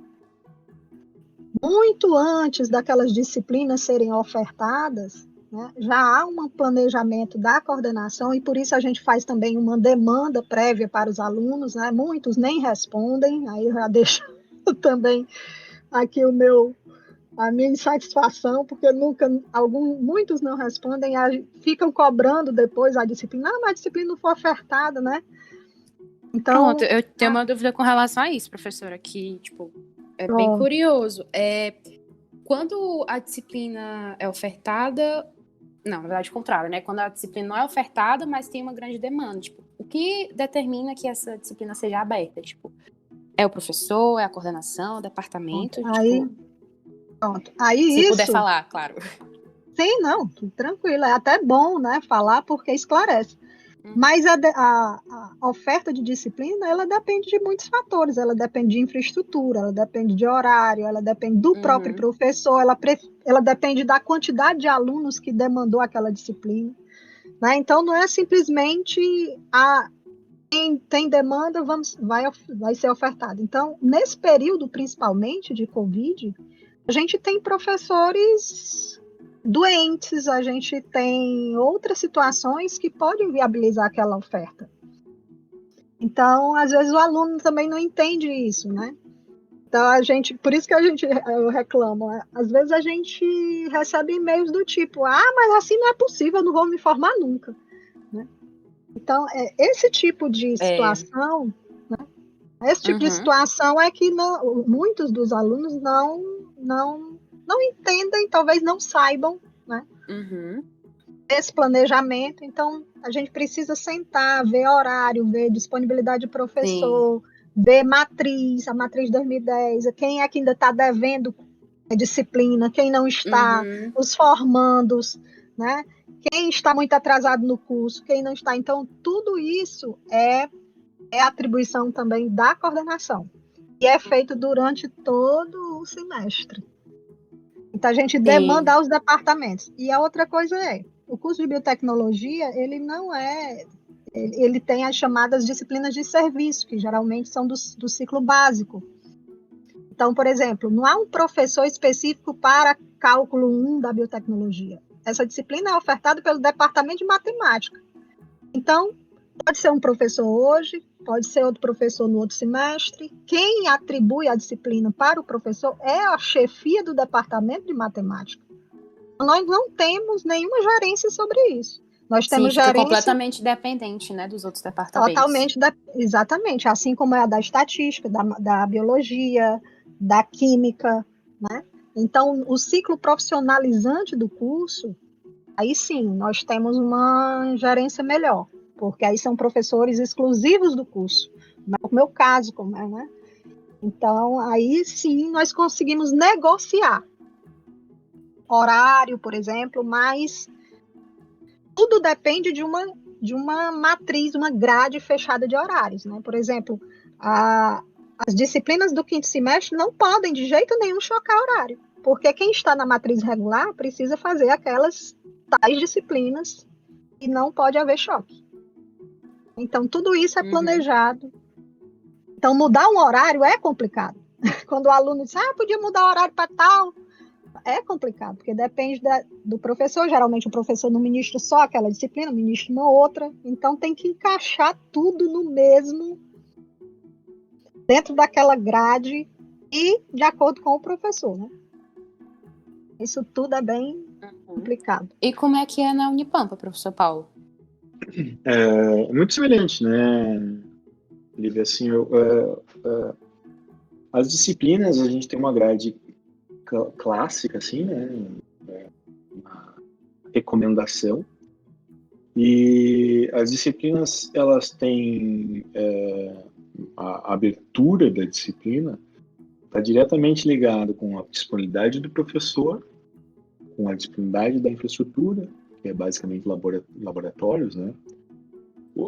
Muito antes daquelas disciplinas serem ofertadas, né, já há um planejamento da coordenação e por isso a gente faz também uma demanda prévia para os alunos, né? Muitos nem respondem, aí eu já deixo também aqui a minha insatisfação, porque muitos não respondem, ficam cobrando depois a disciplina, mas a disciplina não foi ofertada, né? Então, pronto, eu tenho uma dúvida com relação a isso, professora, que, tipo, é bem curioso. Quando a disciplina é ofertada... Não, na verdade, o contrário, né? Quando a disciplina não é ofertada, mas tem uma grande demanda. Tipo, o que determina que essa disciplina seja aberta? Tipo, é o professor, é a coordenação, o departamento? Pronto. Aí se isso... puder falar, claro. Sim, não, tranquilo. É até bom, né, falar porque esclarece. Mas a oferta de disciplina, ela depende de muitos fatores. Ela depende de infraestrutura, ela depende de horário, ela depende do próprio professor, ela depende da quantidade de alunos que demandou aquela disciplina, né? Então, não é simplesmente quem tem demanda vai ser ofertado. Então, nesse período, principalmente de Covid, a gente tem professores doentes, a gente tem outras situações que podem viabilizar aquela oferta. Então, às vezes o aluno também não entende isso, né? Então, por isso que eu reclamo, né? Às vezes a gente recebe e-mails do tipo, mas assim não é possível, eu não vou me formar nunca, né? Então, esse tipo de situação, né? Esse tipo de situação é que muitos dos alunos não entendem, talvez não saibam, né? Esse planejamento. Então, a gente precisa sentar, ver horário, ver disponibilidade de professor, ver a matriz 2010, quem é que ainda está devendo disciplina, quem não está, os formandos, né? Quem está muito atrasado no curso, quem não está. Então, tudo isso é atribuição também da coordenação. e é feito durante todo o semestre. Então, a gente demanda aos departamentos. E a outra coisa o curso de biotecnologia, ele não é... Ele tem as chamadas disciplinas de serviço, que geralmente são do ciclo básico. Então, por exemplo, não há um professor específico para cálculo 1 da biotecnologia. Essa disciplina é ofertada pelo departamento de matemática. Então, pode ser um professor hoje, pode ser outro professor no outro semestre. Quem atribui a disciplina para o professor é a chefia do departamento de matemática. Nós não temos nenhuma gerência sobre isso. Nós temos fica gerência completamente dependente, né, dos outros departamentos. Totalmente, exatamente, assim como é a da estatística, da biologia, da química, né? Então, o ciclo profissionalizante do curso, aí sim, nós temos uma gerência melhor, porque aí são professores exclusivos do curso, não é o meu caso, como é, né? Então, aí sim, nós conseguimos negociar horário, por exemplo, mas tudo depende de uma matriz, uma grade fechada de horários, né? Por exemplo, as disciplinas do quinto semestre não podem de jeito nenhum chocar horário, porque quem está na matriz regular precisa fazer aquelas tais disciplinas e não pode haver choque. Então, tudo isso é planejado. Então, mudar um horário é complicado. Quando o aluno diz, podia mudar o horário para tal, é complicado, porque depende do professor. Geralmente o professor não ministra só aquela disciplina, ministra uma outra. Então tem que encaixar tudo no mesmo, dentro daquela grade e de acordo com o professor, né? Isso tudo é bem complicado. E como é que é na Unipampa, professor Paulo? É muito semelhante, né, Lívia? Assim, as disciplinas, a gente tem uma grade clássica, assim, né? Uma recomendação. E as disciplinas, elas têm a abertura da disciplina está diretamente ligado com a disponibilidade do professor, com a disponibilidade da infraestrutura, que é basicamente laboratórios, né?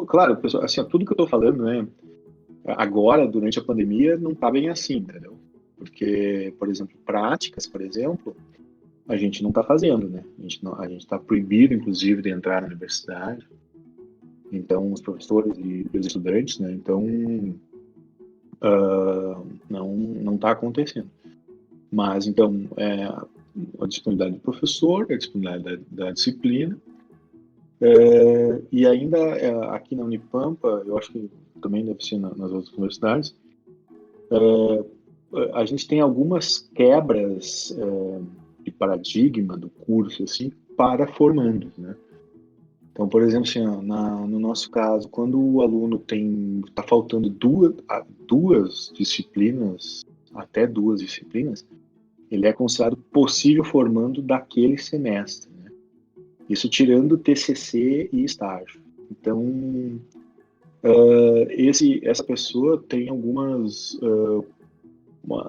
Claro, pessoal, assim, tudo que eu estou falando, né? Agora, durante a pandemia, não está bem assim, entendeu? Porque, por exemplo, práticas, por exemplo, a gente não está fazendo, né? A gente está proibido, inclusive, de entrar na universidade. Então, os professores e os estudantes, né? Então, não está acontecendo. Mas, então, a disponibilidade do professor, a disponibilidade da disciplina, e ainda aqui na Unipampa, eu acho que também deve ser nas outras universidades, a gente tem algumas quebras de paradigma do curso, assim, para formandos, né? Então, por exemplo, assim, no nosso caso, quando o aluno está faltando duas disciplinas, até duas disciplinas, ele é considerado possível formando daquele semestre, né? Isso tirando TCC e estágio. Então, essa pessoa tem algumas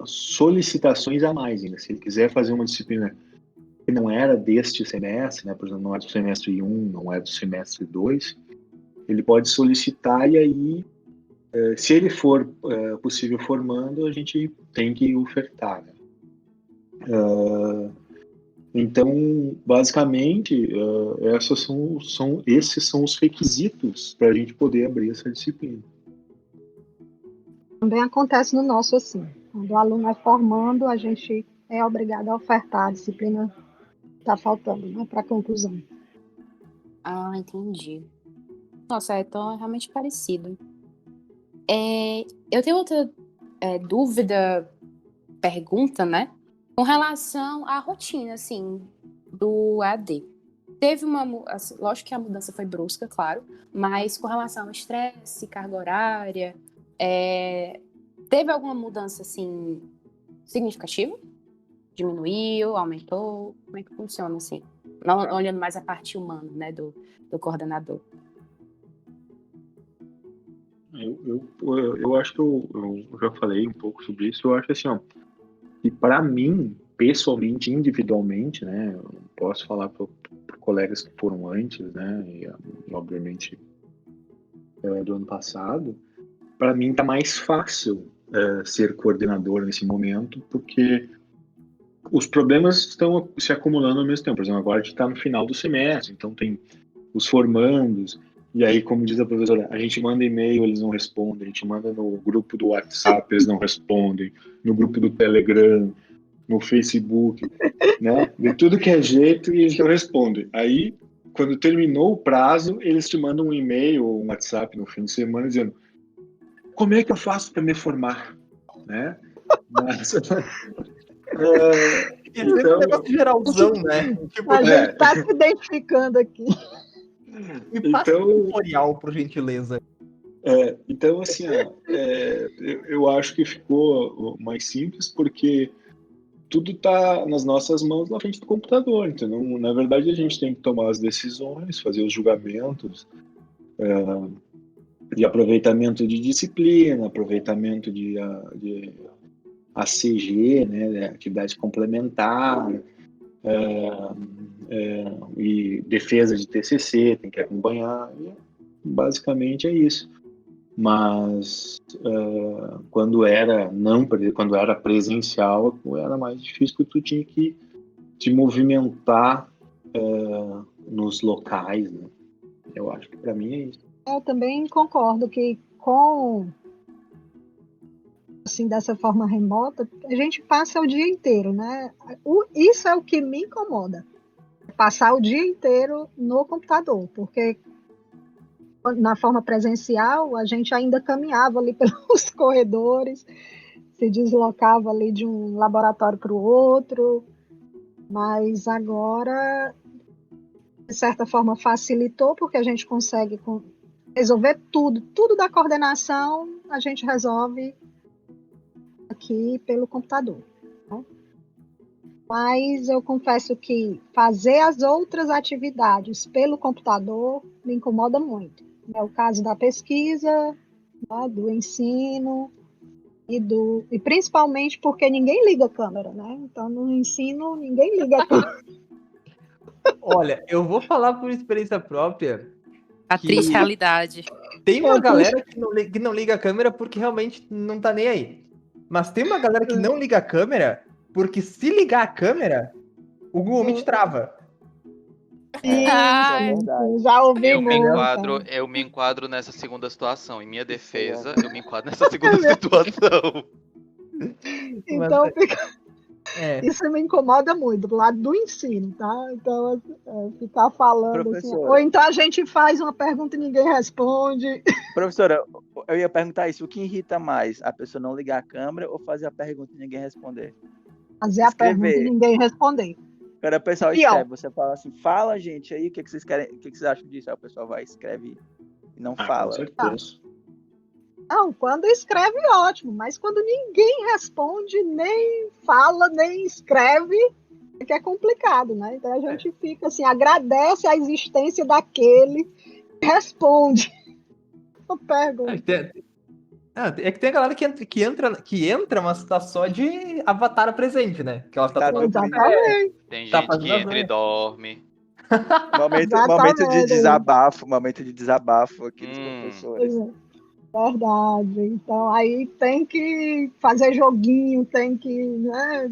solicitações a mais ainda. Se ele quiser fazer uma disciplina que não era deste semestre, né, por exemplo, não é do semestre 1, não é do semestre 2, ele pode solicitar e aí, se ele for possível formando, a gente tem que ofertar, né? Então, basicamente, esses são os requisitos para a gente poder abrir essa disciplina. Também acontece no nosso assim. Quando o aluno é formando, a gente é obrigado a ofertar a disciplina que está faltando, né, para a conclusão. Ah, entendi. Nossa, então é realmente parecido. Eu tenho outra dúvida, pergunta, né? Com relação à rotina, assim, do AD. Teve lógico que a mudança foi brusca, claro, mas com relação ao estresse, carga horária, teve alguma mudança, assim, significativa? Diminuiu, aumentou? Como é que funciona, assim? Não, olhando mais a parte humana, né, do coordenador. Eu acho que eu já falei um pouco sobre isso. Eu acho assim, ó, que para mim, pessoalmente, individualmente, né, eu não posso falar para colegas que foram antes, né, e obviamente do ano passado, para mim tá mais fácil ser coordenador nesse momento, porque os problemas estão se acumulando ao mesmo tempo. Por exemplo, agora a gente está no final do semestre, então tem os formandos, e aí, como diz a professora, a gente manda e-mail, eles não respondem, a gente manda no grupo do WhatsApp, eles não respondem, no grupo do Telegram, no Facebook, né? De tudo que é jeito e eles não respondem. Aí, quando terminou o prazo, eles te mandam um e-mail ou um WhatsApp no fim de semana dizendo: como é que eu faço para me formar? Né? Mas, E sempre um negócio geralzão, né? Tipo, A gente tá se identificando aqui. me passa um tutorial, por gentileza. Então, assim, eu acho que ficou mais simples porque tudo está nas nossas mãos na frente do computador, entendeu? Na verdade, a gente tem que tomar as decisões, fazer os julgamentos de aproveitamento de disciplina, aproveitamento de ACG, né, atividade complementar, e defesa de TCC, tem que acompanhar, e basicamente é isso. Mas quando era presencial, era mais difícil porque tu tinha que te movimentar nos locais, né? Eu acho que para mim é isso. Eu também concordo que com assim dessa forma remota a gente passa o dia inteiro, né? Isso é o que me incomoda, passar o dia inteiro no computador, porque na forma presencial a gente ainda caminhava ali pelos corredores, se deslocava ali de um laboratório para o outro, mas agora de certa forma facilitou porque a gente consegue resolver tudo da coordenação a gente resolve aqui pelo computador, né? Mas eu confesso que fazer as outras atividades pelo computador me incomoda muito. É o caso da pesquisa, né, do ensino e principalmente porque ninguém liga a câmera, né? Então no ensino ninguém liga a câmera. Olha, eu vou falar por experiência própria. A triste realidade. Tem uma galera que não liga a câmera porque realmente não tá nem aí. Mas tem uma galera que não liga a câmera porque se ligar a câmera, o Google Meet trava. Isso é verdade. Já ouvi Eu me, muito. enquadro, eu me enquadro nessa segunda situação. Em minha defesa, eu me enquadro nessa segunda situação. Então É. isso me incomoda muito do lado do ensino, tá? Então ficar falando assim, Professora. ou então a gente faz uma pergunta e ninguém responde. Professora, eu ia perguntar isso. O que irrita mais? A pessoa não ligar a câmera ou fazer a pergunta e ninguém responder? Fazer a pergunta e ninguém responder. Quando o pessoal Pior. escreve, você fala assim, fala, gente, aí, o que vocês querem, o que vocês acham disso? Aí o pessoal vai, escreve e não Com fala. certeza. Não, quando escreve, ótimo, mas quando ninguém responde, nem fala, nem escreve, é que é complicado, né? Então a gente fica assim, agradece a existência daquele que responde a pergunta. É que tem a galera que entra, mas tá só de avatar presente, né? Que ela tá Tá tomando Exatamente. Tem Tá gente fazendo que as entra e unhas. dorme. Momento de desabafo aqui dos professores. Verdade. Então aí tem que fazer joguinho, tem que, né,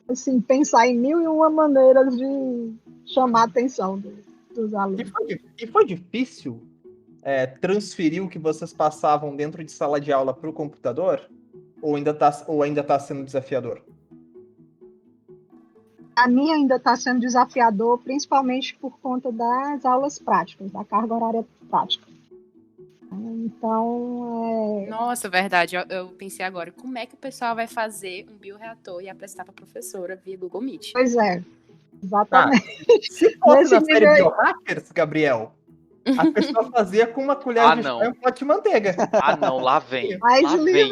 assim, pensar em 1001 maneiras de chamar a atenção dos alunos. E foi difícil transferir o que vocês passavam dentro de sala de aula para o computador? Ou ainda tá sendo desafiador? A minha ainda está sendo desafiador, principalmente por conta das aulas práticas, da carga horária prática. Então, Nossa, verdade. Eu pensei agora, como é que o pessoal vai fazer um bioreator e apresentar para a professora via Google Meet? pois é, exatamente. Se fosse Nesse na série nível aí. Biohackers, Gabriel, a pessoa fazia com uma colher de chá e um pote de manteiga. Ah, não, lá vem. Mas, Lá vem.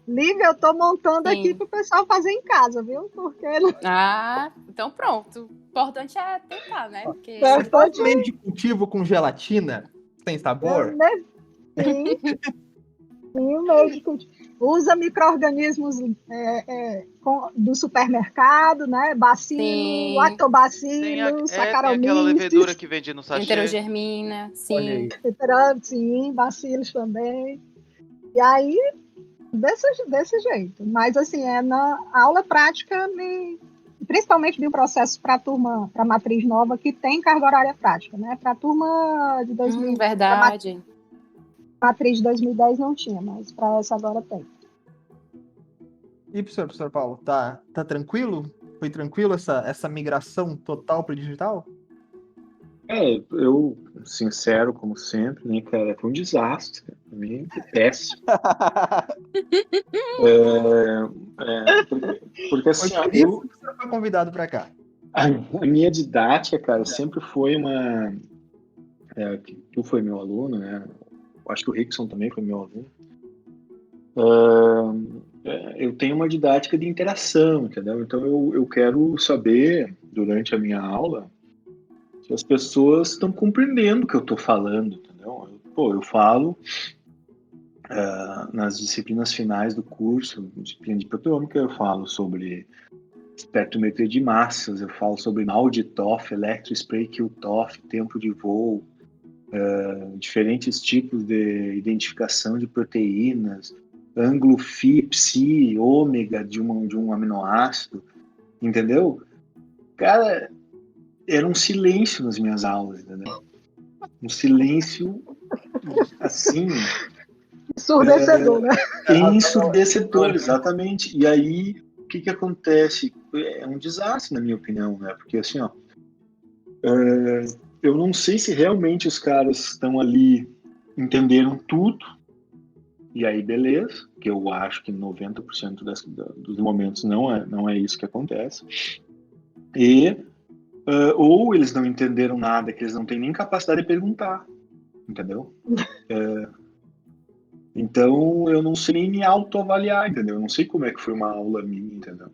Lívia, eu tô montando Sim. aqui pro pessoal fazer em casa, viu? Porque Ah, então pronto. O importante é tentar, né? Porque É. Você faz meio de cultivo com gelatina, sem sabor? Sim, o médico usa micro-organismos do supermercado, né? Bacilo, Sim. lactobacillus, Tem aquela saccharomyces, levedura que vende no sachê. enterogermina, Olha sim. aí. sim, bacilos também. E aí Desse jeito. Mas, assim, na aula prática, principalmente de um processo para a turma, para a matriz nova, que tem carga horária prática, né? Para a turma de 2000, Verdade. matriz de 2010 não tinha, mas para essa agora tem. E professor Paulo, tá tranquilo? Foi tranquilo essa migração total para o digital? Eu, sincero, como sempre, né, cara, foi um desastre, cara. Pra mim, foi péssimo. Porque assim, Foi por isso que o senhor foi convidado para cá. a minha didática, cara, sempre foi uma... tu foi meu aluno, né? Acho que o Rickson também foi meu aluno. Eu tenho uma didática de interação, entendeu? Então eu quero saber, durante a minha aula, se as pessoas estão compreendendo o que eu estou falando, entendeu? Eu falo nas disciplinas finais do curso, disciplina de proteômica, eu falo sobre espectrometria de massas, eu falo sobre MALDI-TOF, electrospray Q-TOF, tempo de voo, diferentes tipos de identificação de proteínas, ângulo phi, psi, ômega de um aminoácido, entendeu? Cara, era um silêncio nas minhas aulas, entendeu? Um silêncio, assim, Ensurdecedor, né? ensurdecedor, exatamente. E aí, o que acontece? É um desastre, na minha opinião, né? Porque, assim, ó, eu não sei se realmente os caras estão ali, entenderam tudo, e aí beleza, que eu acho que 90% dos momentos não é isso que acontece. Ou eles não entenderam nada, que eles não têm nem capacidade de perguntar, entendeu? Então eu não sei nem me autoavaliar, entendeu? Eu não sei como é que foi uma aula minha, entendeu?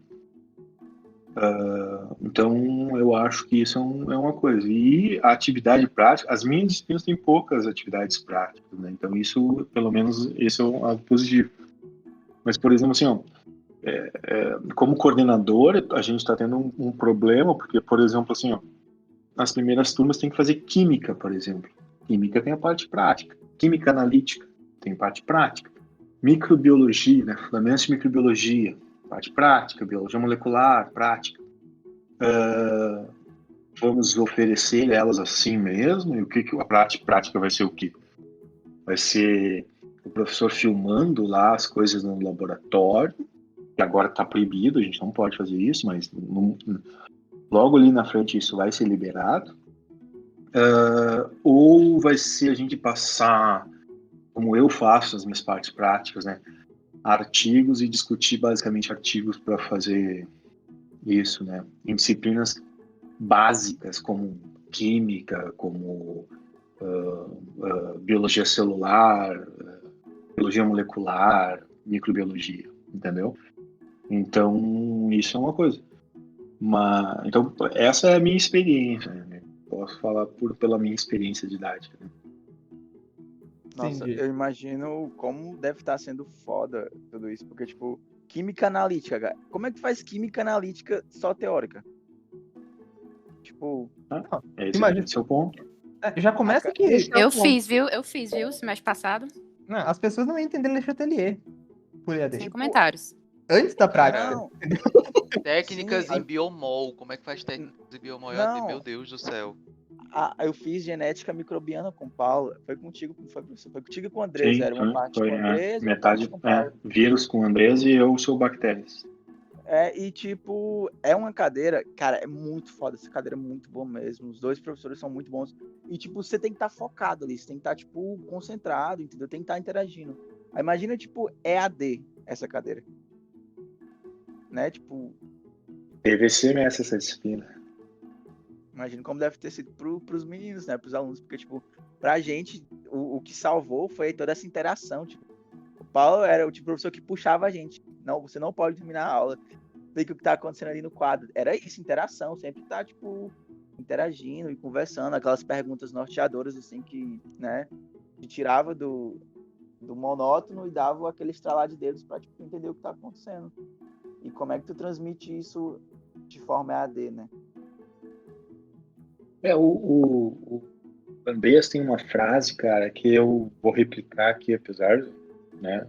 Então eu acho que isso é uma coisa. E a atividade prática, as minhas disciplinas têm poucas atividades práticas, né? Então isso, pelo menos, esse é algo positivo. Mas, por exemplo, assim, ó, como coordenador, a gente está tendo um problema, porque, por exemplo, assim, ó, as primeiras turmas têm que fazer química, por exemplo. Química tem a parte prática. Química analítica tem parte prática. Microbiologia, né? Fundamentos de microbiologia, parte prática. Biologia molecular, prática. Vamos oferecer elas assim mesmo? E o que a prática vai ser o quê? Vai ser o professor filmando lá as coisas no laboratório, que agora está proibido, a gente não pode fazer isso, mas logo ali na frente isso vai ser liberado. Ou vai ser a gente passar, como eu faço nas minhas partes práticas, né, artigos e discutir basicamente artigos para fazer isso, né, em disciplinas básicas como química, como biologia celular, biologia molecular, microbiologia, entendeu? Então isso é uma coisa. Então essa é a minha experiência, né? Posso falar pela minha experiência didática, né? Nossa, Entendi. eu imagino como deve estar sendo foda tudo isso, porque, tipo, química analítica, cara. Como é que faz química analítica só teórica? Tipo, Imagina. Esse é o ponto. Já começa que Esse é o Eu ponto. fiz, viu, semestre passado. as pessoas não entendem Le Chatelier por EAD. Sem comentários. Antes da prática. não, Técnicas sim, em biomol. Como é que faz técnicas em biomol? não. Meu Deus do céu. Eu fiz genética microbiana com o Paulo. Foi contigo, foi, professor? Foi contigo e com o Andrés. Sim, Era uma parte foi com o Andrés e uma parte metade com o Paulo. vírus com Andrés e eu sou bactérias. E tipo, é uma cadeira, cara, é muito foda. Essa cadeira é muito boa mesmo. Os dois professores são muito bons. E, tipo, você tem que estar focado ali. Você tem que estar, tipo, concentrado, entendeu? Tem que estar interagindo. Aí imagina, tipo, EAD, essa cadeira. Né? Tipo, PVC nessa essa disciplina. imagina como deve ter sido pros meninos, né? Pros alunos. Porque, tipo, pra gente, o que salvou foi toda essa interação. Tipo, o Paulo era o tipo de professor que puxava a gente. Não, você não pode terminar a aula. Ver o que tá acontecendo ali no quadro. Era isso, interação. Sempre tá, tipo, interagindo e conversando. Aquelas perguntas norteadoras, assim, que, né? Que tirava do monótono e dava aquele estralar de dedos pra, tipo, entender o que tá acontecendo. E como é que tu transmite isso de forma EAD, né? O Andrés tem uma frase, cara, que eu vou replicar aqui, apesar, né?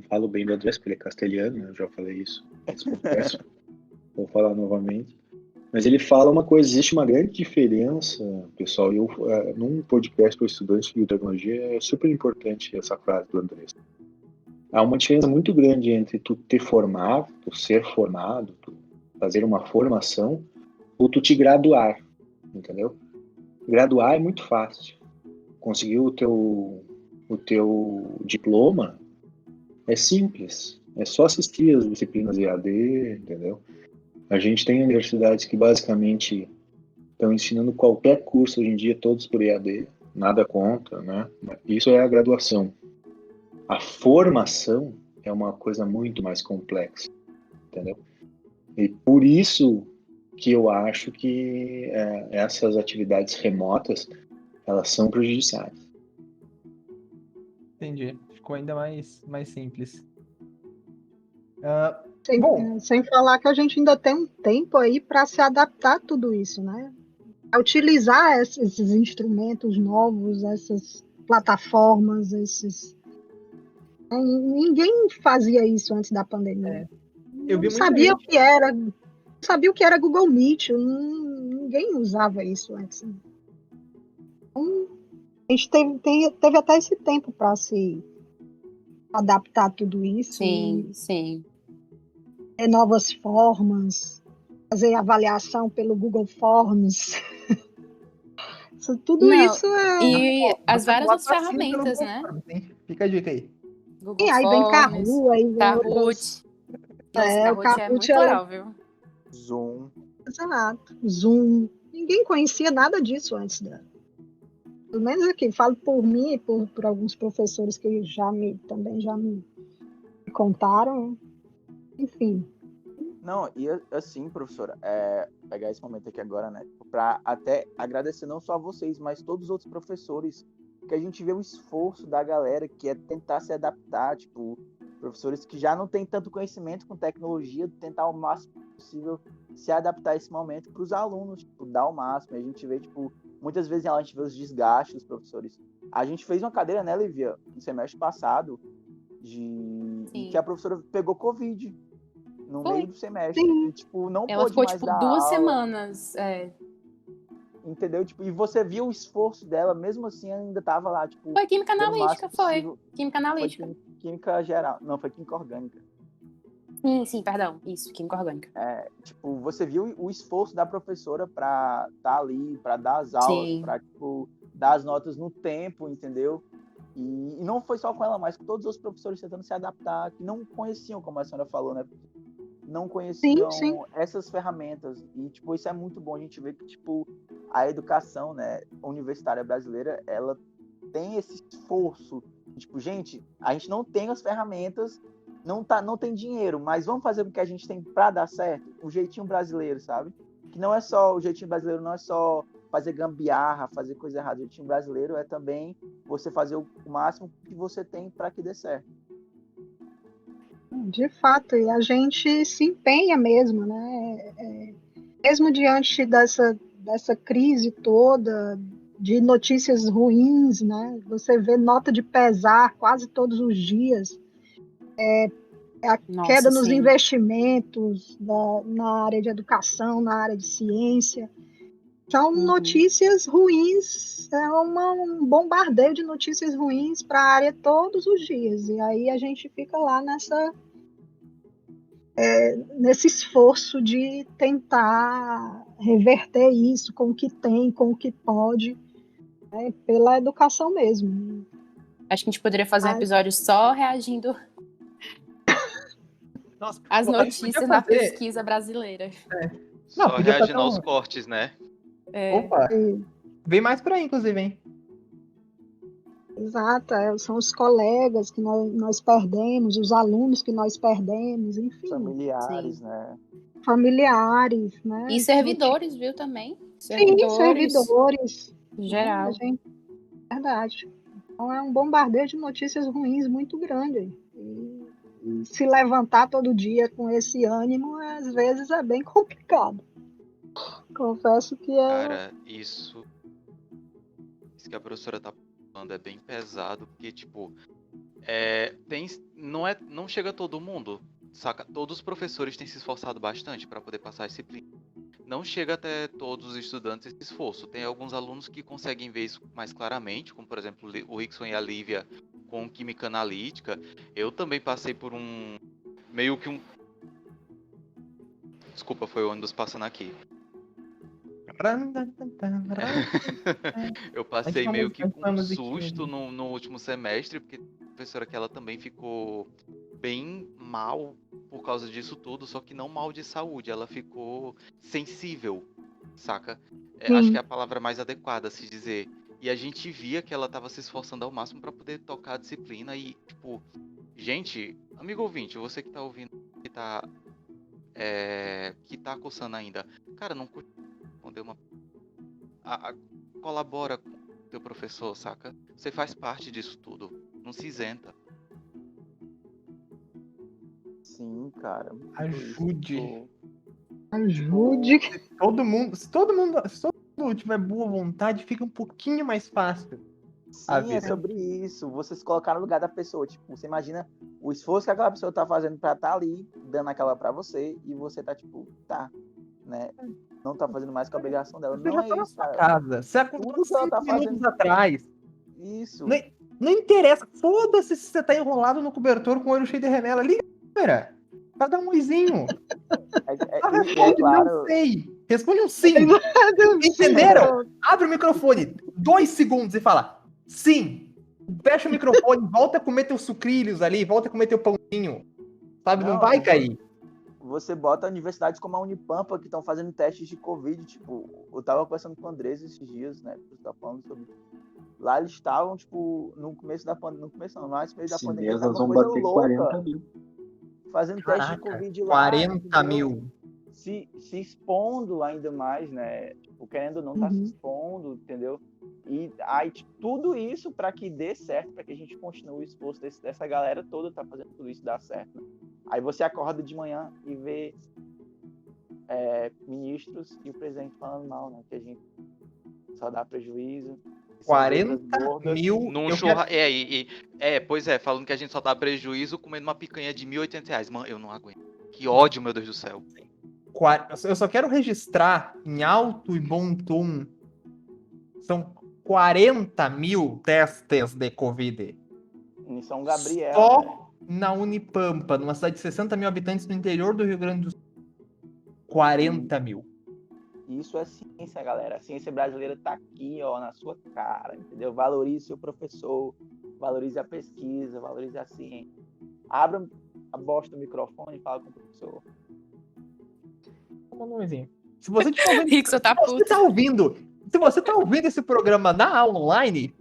falo bem do Andrés, porque ele é castelhano, né? Eu já falei isso nesse podcast. Vou falar novamente. Mas ele fala uma coisa, existe uma grande diferença, pessoal, num podcast para estudantes de biotecnologia é super importante essa frase do Andrés. Há uma diferença muito grande entre tu te formar, tu ser formado, tu fazer uma formação, ou tu te graduar, entendeu? Graduar é muito fácil. Conseguir o teu diploma é simples. É só assistir as disciplinas EAD, entendeu? A gente tem universidades que basicamente estão ensinando qualquer curso hoje em dia, todos por EAD, nada contra, né? Isso é a graduação. A formação é uma coisa muito mais complexa, entendeu? E por isso que eu acho que essas atividades remotas, elas são prejudiciais. Entendi. Ficou ainda mais simples. Sem, Bom. sem falar que a gente ainda tem um tempo aí para se adaptar a tudo isso, né? A utilizar esses instrumentos novos, essas plataformas, Ninguém fazia isso antes da pandemia. Eu vi Não muita sabia gente. o que era, não sabia o que era Google Meet, ninguém usava isso antes. Então, a gente teve até esse tempo para se adaptar a tudo isso. Sim, sim. Ter novas formas, fazer avaliação pelo Google Forms. Tudo Não, isso é. e as Você várias bota outras assim pelo ferramentas, Google né? Forms, hein? Fica a dica aí. Google Aí vem Forms, Kahoot, aí vem outras. Kahoot. Nossa, O Kahoot é muito legal, viu? Zoom. Exato. Zoom. Ninguém conhecia nada disso antes da. Pelo menos aqui, falo por mim e por alguns professores que também já me contaram. Enfim. Não, e assim, professora, pegar esse momento aqui agora, né, para até agradecer não só a vocês, mas todos os outros professores, que a gente vê o esforço da galera que é tentar se adaptar, tipo, professores que já não têm tanto conhecimento com tecnologia, tentar o máximo possível se adaptar a esse momento para os alunos, tipo, dar o máximo. A gente vê, tipo, muitas vezes a gente vê os desgastes dos professores. A gente fez uma cadeira, né, Lívia, no semestre passado, em que a professora pegou Covid no meio do semestre. Sim. E, tipo, não Ela pôde ficou, mais tipo, dar 2 aula. semanas. Entendeu? Tipo, e você via o esforço dela, mesmo assim ainda tava lá, tipo... Foi química dando o analítica, máximo foi. possível. Química analítica. Foi química geral. Não, foi química orgânica. Sim, perdão. Isso, química orgânica. Tipo, você viu o esforço da professora pra estar ali, pra dar as aulas, Sim. pra, tipo, dar as notas no tempo, entendeu? E não foi só com ela, mas com todos os professores tentando se adaptar, que não conheciam, como a senhora falou, né? Não conheciam Sim. essas ferramentas. E, tipo, isso é muito bom. A gente vê que, tipo, a educação, né, universitária brasileira, ela tem esse esforço. Tipo, gente, a gente não tem as ferramentas, não tem dinheiro, mas vamos fazer o que a gente tem para dar certo. O jeitinho brasileiro, sabe? Que não é só, o jeitinho brasileiro não é só fazer gambiarra, fazer coisa errada. O jeitinho brasileiro é também você fazer o máximo que você tem para que dê certo. De fato, e a gente se empenha mesmo, né? Mesmo diante dessa crise toda, de notícias ruins, né? Você vê nota de pesar quase todos os dias. A queda nos investimentos na área de educação, na área de ciência. São notícias ruins, um bombardeio de notícias ruins para a área todos os dias. E aí a gente fica lá nesse esforço de tentar reverter isso com o que tem, com o que pode, né, pela educação mesmo. Acho que a gente poderia fazer um episódio só reagindo às notícias na pesquisa brasileira. Só reagindo aos cortes, né? Opa! Vem mais por aí, inclusive, hein? Exato, são os colegas que nós perdemos, os alunos que nós perdemos, enfim. Familiares, né? Familiares, né? E servidores, viu, também? Servidores. Geral. Verdade. Então é um bombardeio de notícias ruins muito grande. E se levantar todo dia com esse ânimo, às vezes é bem complicado. Confesso que é... Cara, isso que a professora tá falando é bem pesado, porque, tipo, Não chega todo mundo, saca? Todos os professores têm se esforçado bastante para poder passar a disciplina. Não chega até todos os estudantes esse esforço. Tem alguns alunos que conseguem ver isso mais claramente, como por exemplo o Rickson e a Lívia com química analítica. Eu também passei por meio que um... Desculpa, foi o ônibus passando aqui. Eu passei meio que com um susto no último semestre, porque a professora que ela também ficou bem mal por causa disso tudo, só que não mal de saúde, ela ficou sensível, saca? Acho que é a palavra mais adequada a se dizer. E a gente via que ela tava se esforçando ao máximo para poder tocar a disciplina e, tipo, gente, amigo ouvinte, você que tá ouvindo, que tá cursando ainda, cara, não responder colabora com o teu professor, saca? Você faz parte disso tudo, não se isenta. Sim, cara. Ajude. Ajude. Se todo mundo tiver boa vontade, fica um pouquinho mais fácil. Sim, é sobre isso. Você se colocar no lugar da pessoa. Tipo, você imagina o esforço que aquela pessoa tá fazendo pra estar ali, dando aquela pra você, e você tá tipo, né? Não tá fazendo mais com a obrigação dela. Você não já é tá na isso, sua cara. casa. Você Tudo acordou que ela 5 tá minutos fazendo. atrás. Isso. Não interessa. Foda-se se você tá enrolado no cobertor com o olho cheio de remela. Liga, cara. Vai dar um oizinho. Responde, claro. não sei. Responde um sim. Entenderam? Abre o microfone 2 segundos e fala sim. Fecha o microfone, volta a comer teus sucrilhos ali, volta a comer teu pãozinho. Sabe? Não vai cair. Você bota universidades como a Unipampa, que estão fazendo testes de Covid. Tipo, eu tava conversando com o Andrés esses dias, né? Você tá falando sobre... Lá eles estavam, tipo, no começo da pandemia. No começo não, mais meio da pandemia. Mesmo nós vamos bater 40 mil. Fazendo teste de Covid lá. 40 mil. Se expondo ainda mais, né? Tipo, querendo ou não, tá se expondo, entendeu? E aí, tipo, tudo isso para que dê certo, para que a gente continue o esforço dessa galera toda tá fazendo tudo isso dar certo. Né? Aí você acorda de manhã e vê ministros e o presidente falando mal, né? Que a gente só dá prejuízo. 40 mil. Pois é, falando que a gente só dá prejuízo comendo uma picanha de R$1.800. Mano, eu não aguento. Que ódio, meu Deus do céu. Eu só quero registrar em alto e bom tom. São 40 mil testes de Covid. Em São Gabriel. Só né? na Unipampa, numa cidade de 60 mil habitantes no interior do Rio Grande do Sul. 40 mil. Isso é ciência, galera. A ciência brasileira tá aqui, ó, na sua cara, entendeu? Valorize seu professor, valorize a pesquisa, valorize a ciência. Abra a bosta do microfone e fala com o professor. Se você tá ouvindo, se você tá ouvindo esse programa na aula online,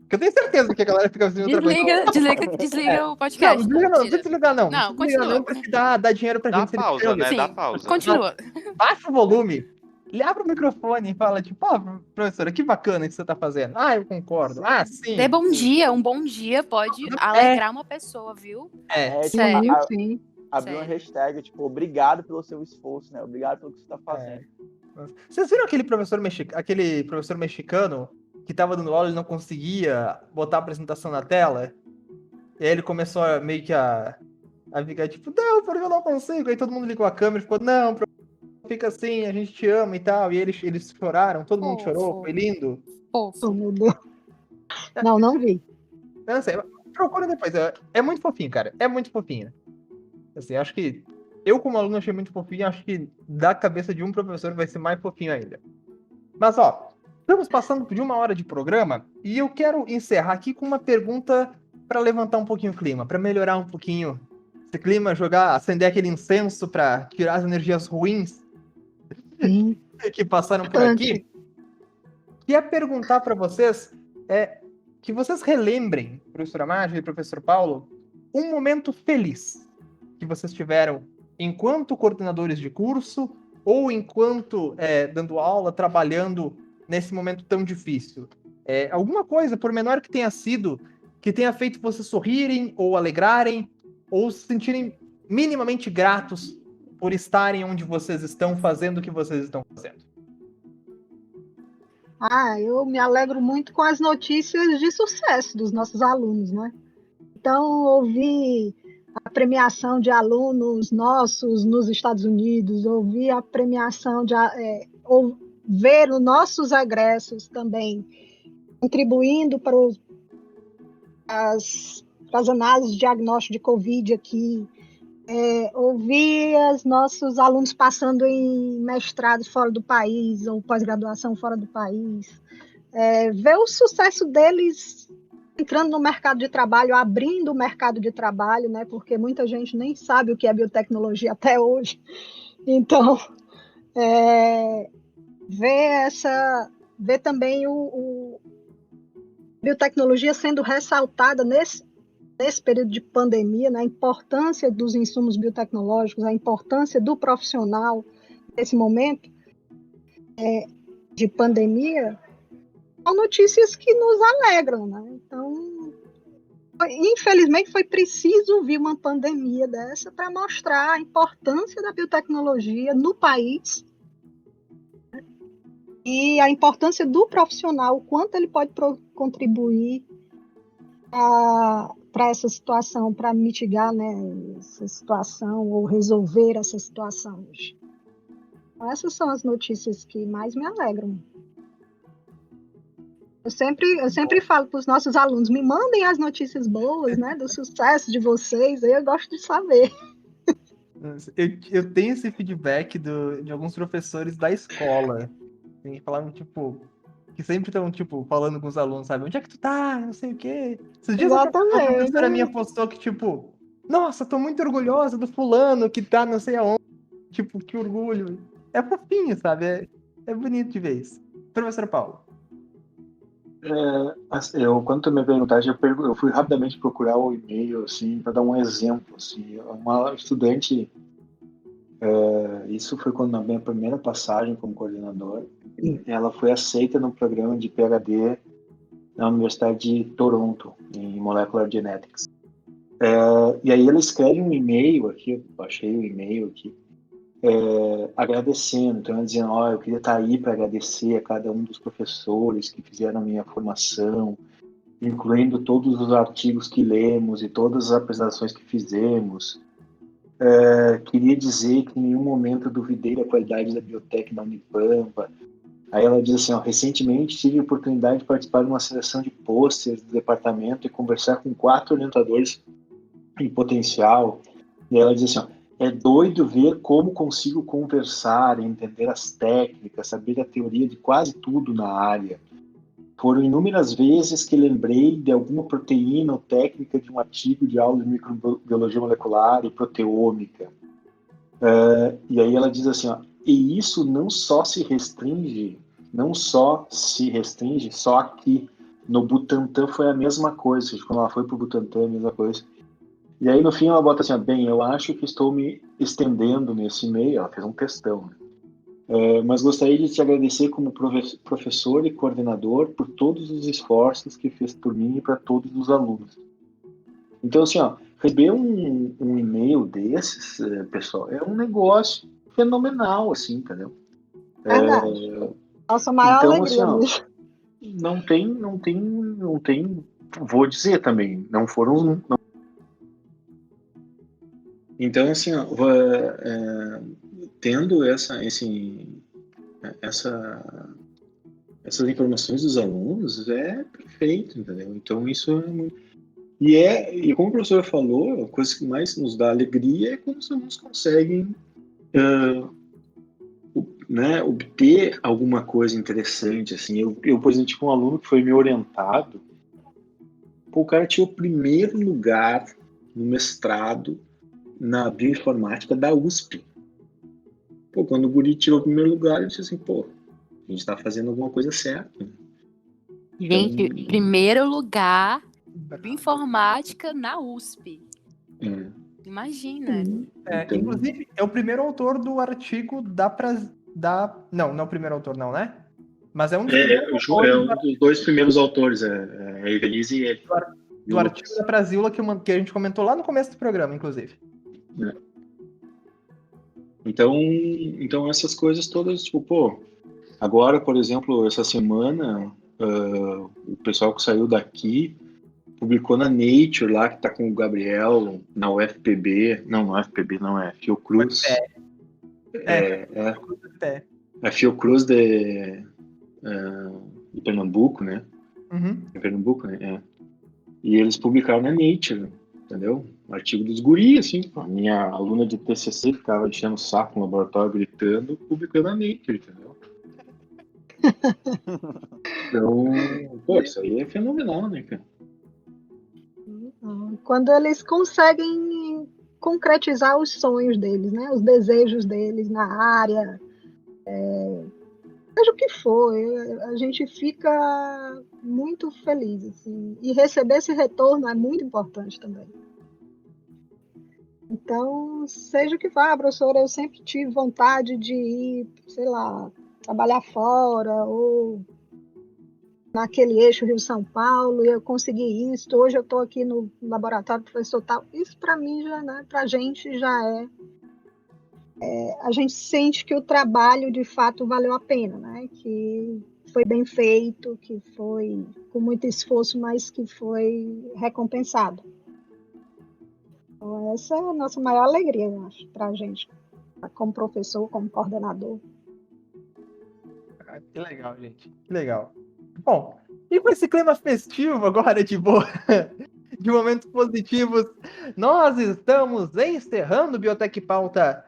que eu tenho certeza que a galera fica fazendo outra coisa. Desliga o podcast. Não precisa desligar não. Não, continua. Não precisa dar dinheiro pra gente. Dá pausa, né? Sim, Dá pausa. Continua. Baixa o volume. Ele abre o microfone e fala, tipo, professora, que bacana que você tá fazendo. Eu concordo. Sim. Dê bom dia. Um bom dia pode alegrar uma pessoa, viu? Sim. Abrir uma hashtag, tipo, obrigado pelo seu esforço, né? Obrigado pelo que você tá fazendo. Vocês viram aquele professor mexicano que tava dando aula e não conseguia botar a apresentação na tela? E aí ele começou meio que a ficar tipo, não, porque eu não consigo. Aí todo mundo ligou a câmera e ficou, não, fica assim, a gente te ama e tal. E eles choraram, todo mundo chorou, foi lindo. Oh, meu Deus. Não vi. Não sei, procura depois. É muito fofinho, cara. É muito fofinho. Assim, acho que eu, como aluno, achei muito fofinho. Acho que da cabeça de um professor vai ser mais fofinho ainda. Mas, estamos passando de 1 hora de programa e eu quero encerrar aqui com uma pergunta para levantar um pouquinho o clima, para melhorar um pouquinho esse clima, acender aquele incenso para tirar as energias ruins que passaram por aqui. Queria perguntar para vocês que vocês relembrem, professora Mágia e professor Paulo, um momento feliz que vocês tiveram enquanto coordenadores de curso ou enquanto dando aula, trabalhando nesse momento tão difícil. Alguma coisa, por menor que tenha sido, que tenha feito vocês sorrirem ou alegrarem ou se sentirem minimamente gratos por estarem onde vocês estão, fazendo o que vocês estão fazendo. Eu me alegro muito com as notícias de sucesso dos nossos alunos, né? então ouvir a premiação de alunos nossos nos Estados Unidos, ouvir a premiação ou ver os nossos egressos também contribuindo para as análises de diagnóstico de Covid aqui, ouvir os nossos alunos passando em mestrados fora do país ou pós-graduação fora do país, ver o sucesso deles entrando no mercado de trabalho, abrindo o mercado de trabalho, né? Porque muita gente nem sabe o que é biotecnologia até hoje. Então, ver também a biotecnologia sendo ressaltada nesse período de pandemia, né? A importância dos insumos biotecnológicos, a importância do profissional nesse momento de pandemia, são notícias que nos alegram, né? Então, infelizmente, foi preciso vir uma pandemia dessa para mostrar a importância da biotecnologia no país, né? E a importância do profissional, o quanto ele pode contribuir para essa situação, para mitigar, né, essa situação ou resolver essa situação hoje. Então, essas são as notícias que mais me alegram. Eu sempre falo para os nossos alunos, me mandem as notícias boas, né, do sucesso de vocês, aí eu gosto de saber. Eu tenho esse feedback de alguns professores da escola, que falaram, tipo, que sempre estão, tipo, falando com os alunos, sabe, onde é que tu tá, não sei o quê. Esses dias uma professora minha postou que, tipo, nossa, tô muito orgulhosa do fulano que tá não sei aonde, tipo, que orgulho. É fofinho, sabe, é bonito de ver isso. Professor Paulo. Quando tu me perguntaste, eu fui rapidamente procurar o e-mail, assim, para dar um exemplo, assim, uma estudante, isso foi quando na minha primeira passagem como coordenador, ela foi aceita no programa de PhD na Universidade de Toronto, em Molecular Genetics. E aí ela escreve um e-mail aqui, eu baixei o e-mail aqui, agradecendo, então ela dizendo, eu queria estar aí para agradecer a cada um dos professores que fizeram a minha formação, incluindo todos os artigos que lemos e todas as apresentações que fizemos. Queria dizer que em nenhum momento duvidei da qualidade da biotech da Unipampa. Aí ela diz assim, recentemente tive a oportunidade de participar de uma seleção de pôsteres do departamento e conversar com 4 orientadores em potencial. E aí ela diz assim, é doido ver como consigo conversar, entender as técnicas, saber a teoria de quase tudo na área. Foram inúmeras vezes que lembrei de alguma proteína ou técnica de um artigo de aula de microbiologia molecular e proteômica. E aí ela diz assim, e isso não só se restringe só aqui. No Butantan foi a mesma coisa, quando ela foi para o Butantan, a mesma coisa. E aí no fim ela bota assim, bem, eu acho que estou me estendendo nesse e-mail, ela fez um textão, né? Mas gostaria de te agradecer como professor e coordenador por todos os esforços que fez por mim e para todos os alunos. Então, assim, receber um e-mail desses, pessoal, é um negócio fenomenal, assim, entendeu? Verdade. Nossa maior então, alegria assim, não tem, vou dizer também, não foram... Então, assim, tendo essas informações dos alunos é perfeito, entendeu? Então isso é muito... E como o professor falou, a coisa que mais nos dá alegria é quando os alunos conseguem obter alguma coisa interessante, assim. Eu, por exemplo, tive um aluno que foi me orientado, o cara tinha o primeiro lugar no mestrado na bioinformática da USP. Quando o guri tirou o primeiro lugar, eu disse assim, a gente está fazendo alguma coisa certa. Gente, então... primeiro lugar, bioinformática na USP. Imagina. Então... inclusive, é o primeiro autor do artigo Não é o primeiro autor, não, né? Mas é um dos primeiros autores. É um dos 2 primeiros autores, a Evelise e ele. Do artigo da Brasília que a gente comentou lá no começo do programa, inclusive. Então essas coisas todas, agora, por exemplo, essa semana, o pessoal que saiu daqui publicou na Nature lá, que tá com o Gabriel, na UFPB. Não, na UFPB não, é Fiocruz. A Fiocruz de Pernambuco, né? Uhum. Em Pernambuco, né? É. E eles publicaram na Nature, entendeu? Um artigo dos guri, assim. A minha aluna de TCC ficava enchendo o saco no laboratório, gritando, publicou na Nature, entendeu? Então, pô, isso aí é fenomenal, né, cara? Quando eles conseguem concretizar os sonhos deles, né? Os desejos deles na área, seja o que for, a gente fica muito feliz, assim, e receber esse retorno é muito importante também. Então, seja o que for, professora, eu sempre tive vontade de ir, sei lá, trabalhar fora, ou naquele eixo Rio-São Paulo, e eu consegui isso, hoje eu estou aqui no laboratório do professor tal. Isso para mim, já, né, para a gente já a gente sente que o trabalho de fato valeu a pena, né? Que foi bem feito, que foi com muito esforço, mas que foi recompensado. Então, essa é a nossa maior alegria, eu acho, para a gente, como professor, como coordenador. Que legal, gente. Que legal. Bom, e com esse clima festivo agora de momentos positivos, nós estamos encerrando o Biotech Pauta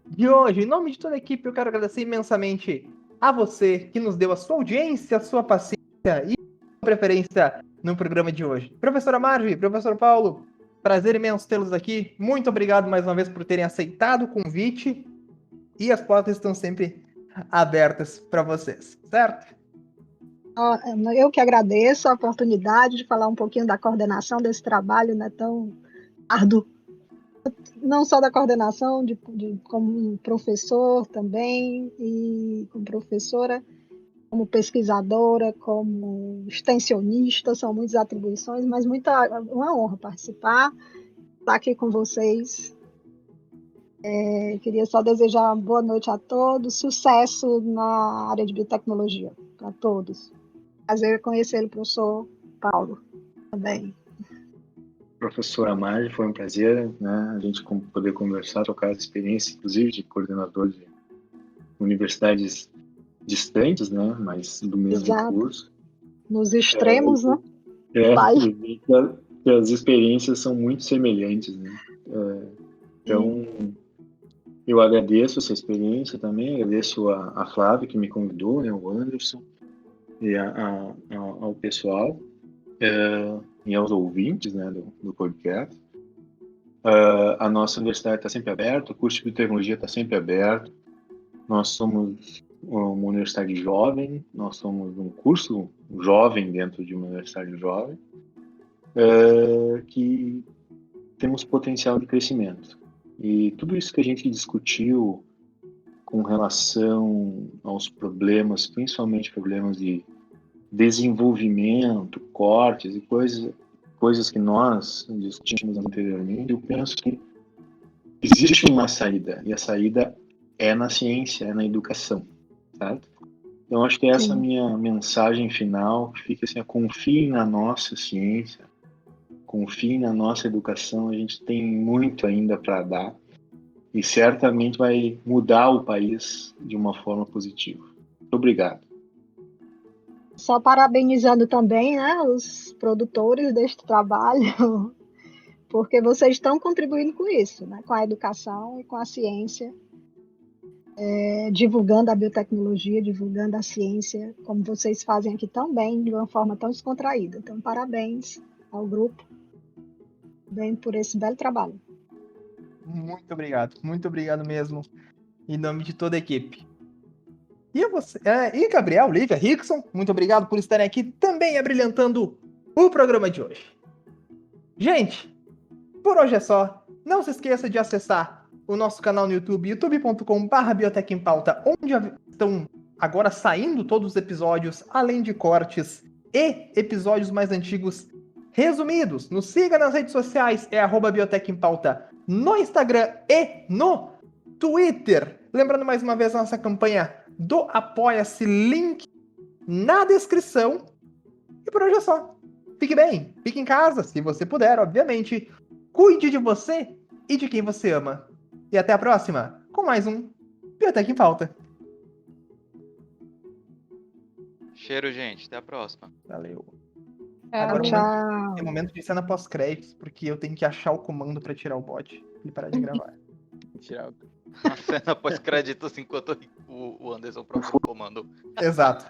de hoje. Em nome de toda a equipe, eu quero agradecer imensamente a você que nos deu a sua audiência, a sua paciência e a preferência no programa de hoje. Professora Marvi, professor Paulo, prazer imenso tê-los aqui. Muito obrigado mais uma vez por terem aceitado o convite e as portas estão sempre abertas para vocês, certo? Eu que agradeço a oportunidade de falar um pouquinho da coordenação desse trabalho, né, tão árduo. Não só da coordenação, como professor também, e como professora, como pesquisadora, como extensionista, são muitas atribuições, mas uma honra participar, estar aqui com vocês. Queria só desejar uma boa noite a todos, sucesso na área de biotecnologia, para todos. Prazer conhecer o professor Paulo também. Professora Marge, foi um prazer, né, a gente poder conversar, trocar as experiências, inclusive de coordenador de universidades distantes, né, mas do mesmo curso. Nos extremos, né? Que as experiências são muito semelhantes, né? Então, eu agradeço essa experiência também, agradeço a Flávia que me convidou, né, o Anderson, e ao pessoal, e aos ouvintes, né, do podcast. A nossa universidade está sempre aberta, o curso de biotecnologia está sempre aberto. Nós somos uma universidade jovem, nós somos um curso jovem dentro de uma universidade jovem, que temos potencial de crescimento. E tudo isso que a gente discutiu com relação aos problemas, principalmente problemas de desenvolvimento, cortes e coisas que nós discutimos anteriormente, eu penso que existe uma saída, e a saída é na ciência, é na educação, certo? Então, acho que essa é a minha mensagem final, que fica assim, confie na nossa ciência, confie na nossa educação, a gente tem muito ainda para dar, e certamente vai mudar o país de uma forma positiva. Muito obrigado. Só parabenizando também, né, os produtores deste trabalho, porque vocês estão contribuindo com isso, né, com a educação e com a ciência, divulgando a biotecnologia, divulgando a ciência, como vocês fazem aqui tão bem, de uma forma tão descontraída. Então, parabéns ao grupo, bem por esse belo trabalho. Muito obrigado mesmo, em nome de toda a equipe. E Gabriel, Lívia, Rickson, muito obrigado por estarem aqui também abrilhantando o programa de hoje. Gente, por hoje é só. Não se esqueça de acessar o nosso canal no YouTube, youtube.com/Biotech em Pauta, onde estão agora saindo todos os episódios, além de cortes e episódios mais antigos resumidos. Nos siga nas redes sociais, @Biotech em Pauta, no Instagram e no Twitter. Lembrando mais uma vez a nossa campanha do Apoia-se, link na descrição. E por hoje é só. fique bem, fique em casa, se você puder, obviamente. Cuide de você e de quem você ama. E até a próxima, com mais um Biotech em Pauta. Cheiro, gente. Até a próxima. Valeu. É, Agora Tchau. é momento de cena pós-créditos, porque eu tenho que achar o comando pra tirar o bot e parar de gravar. Tirar o- A cena pós-créditos enquanto o Anderson procura o comando. Exato.